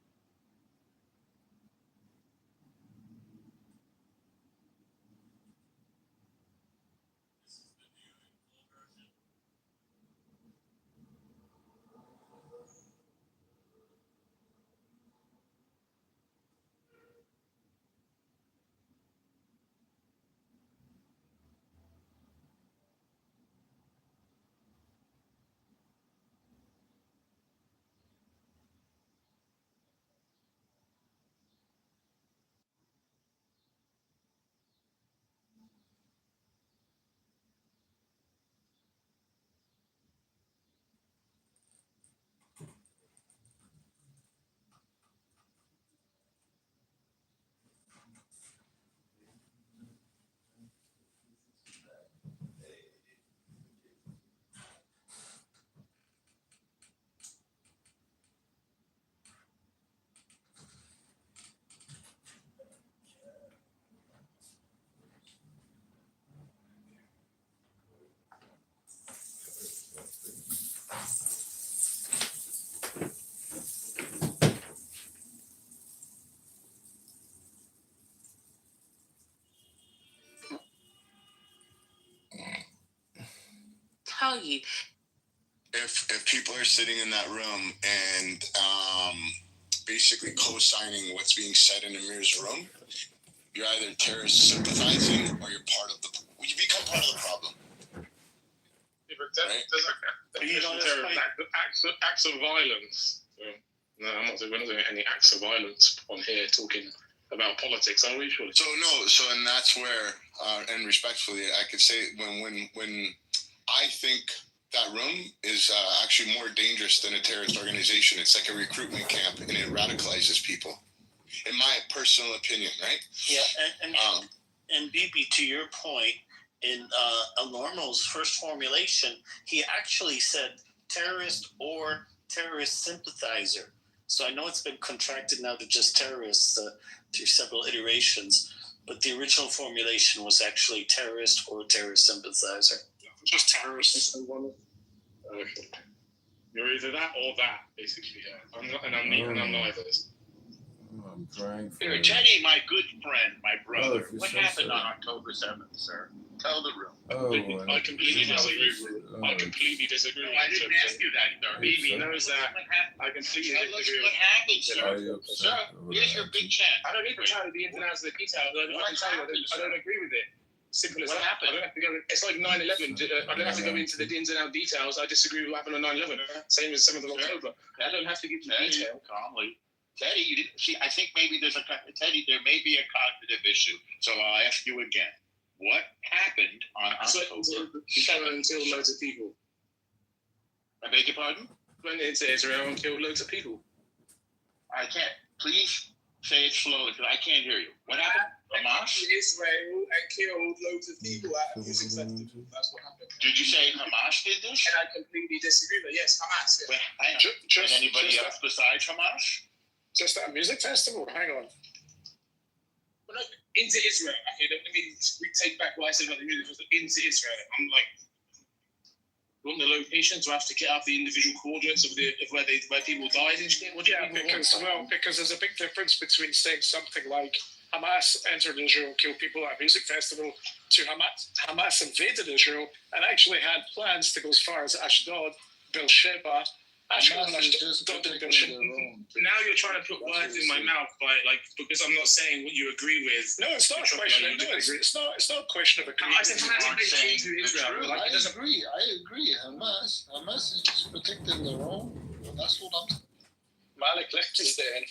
Tell you.
If people are sitting in that room and basically co-signing what's being said in Amir's room, you're either terrorist sympathizing or you're part of the. You become part of the problem.
Yeah, but that doesn't. Acts of violence. So.
No, I'm not. We're not doing any acts of violence on here talking about politics, are we? Surely.
And that's where, and respectfully, I could say when I think that room is actually more dangerous than a terrorist organization. It's like a recruitment camp, and it radicalizes people. In my personal opinion, right?
Yeah, and BB, to your point, in Alorno's first formulation, he actually said terrorist or terrorist sympathizer. So I know it's been contracted now to just terrorists through several iterations, but the original formulation was actually terrorist or terrorist sympathizer.
Just terrorists. Okay. You're either that or that, basically. Yeah. I'm neither.
I'm trying for...
Here, Teddy, my good friend, my brother. What happened
so.
on October 7th, sir? Tell the room.
I completely disagree with it. I completely disagree with it.
I didn't ask you that, sir.
BB knows that. I completely disagree with
What happened, sir? Sir, here's your big chance.
I don't need to tell you the ins and outs of the details. I can tell you I don't agree with it. Simple as
What
that.
happened?
I don't have to go. It's like 9/11. I don't have to go into the ins and out details. I disagree with what happened on 9/11. Same as 7th of October. I don't have to give you detail.
Calmly. Teddy, you didn't see. I think maybe Teddy. There may be a cognitive issue. So I'll ask you again. What happened on October 7th?
Until loads of people.
I beg your pardon?
Went into Israel and killed loads of people.
I can't. Please say it slowly because I can't hear you. What happened? Hamas?
Israel and killed loads of people at a music festival. That's what happened.
Did you say Hamas did this?
And I completely disagree. But yes, Hamas. Yeah.
Wait, hang on. Just anybody else besides Hamas?
Just at a music festival. Hang on. Well, no, into Israel. Okay, let me take back what I said about the music festival. Into Israel. I'm like, want the location to have to get out the individual coordinates of where people died and shit. What do you because there's a big difference between saying something like Hamas entered Israel and killed people at a music festival to Hamas invaded Israel and actually had plans to go as far as Ashdod, Beersheba. Now you're trying to put words in my mouth because I'm not saying what you agree with. No, it's not a question. It's not a question of agreement. I said Hamas to Israel.
I agree. Hamas is just protecting their own. That's what I'm saying.
Malik Liechtenstein.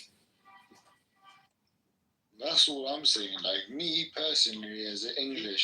That's what I'm saying. Like me personally, as an English.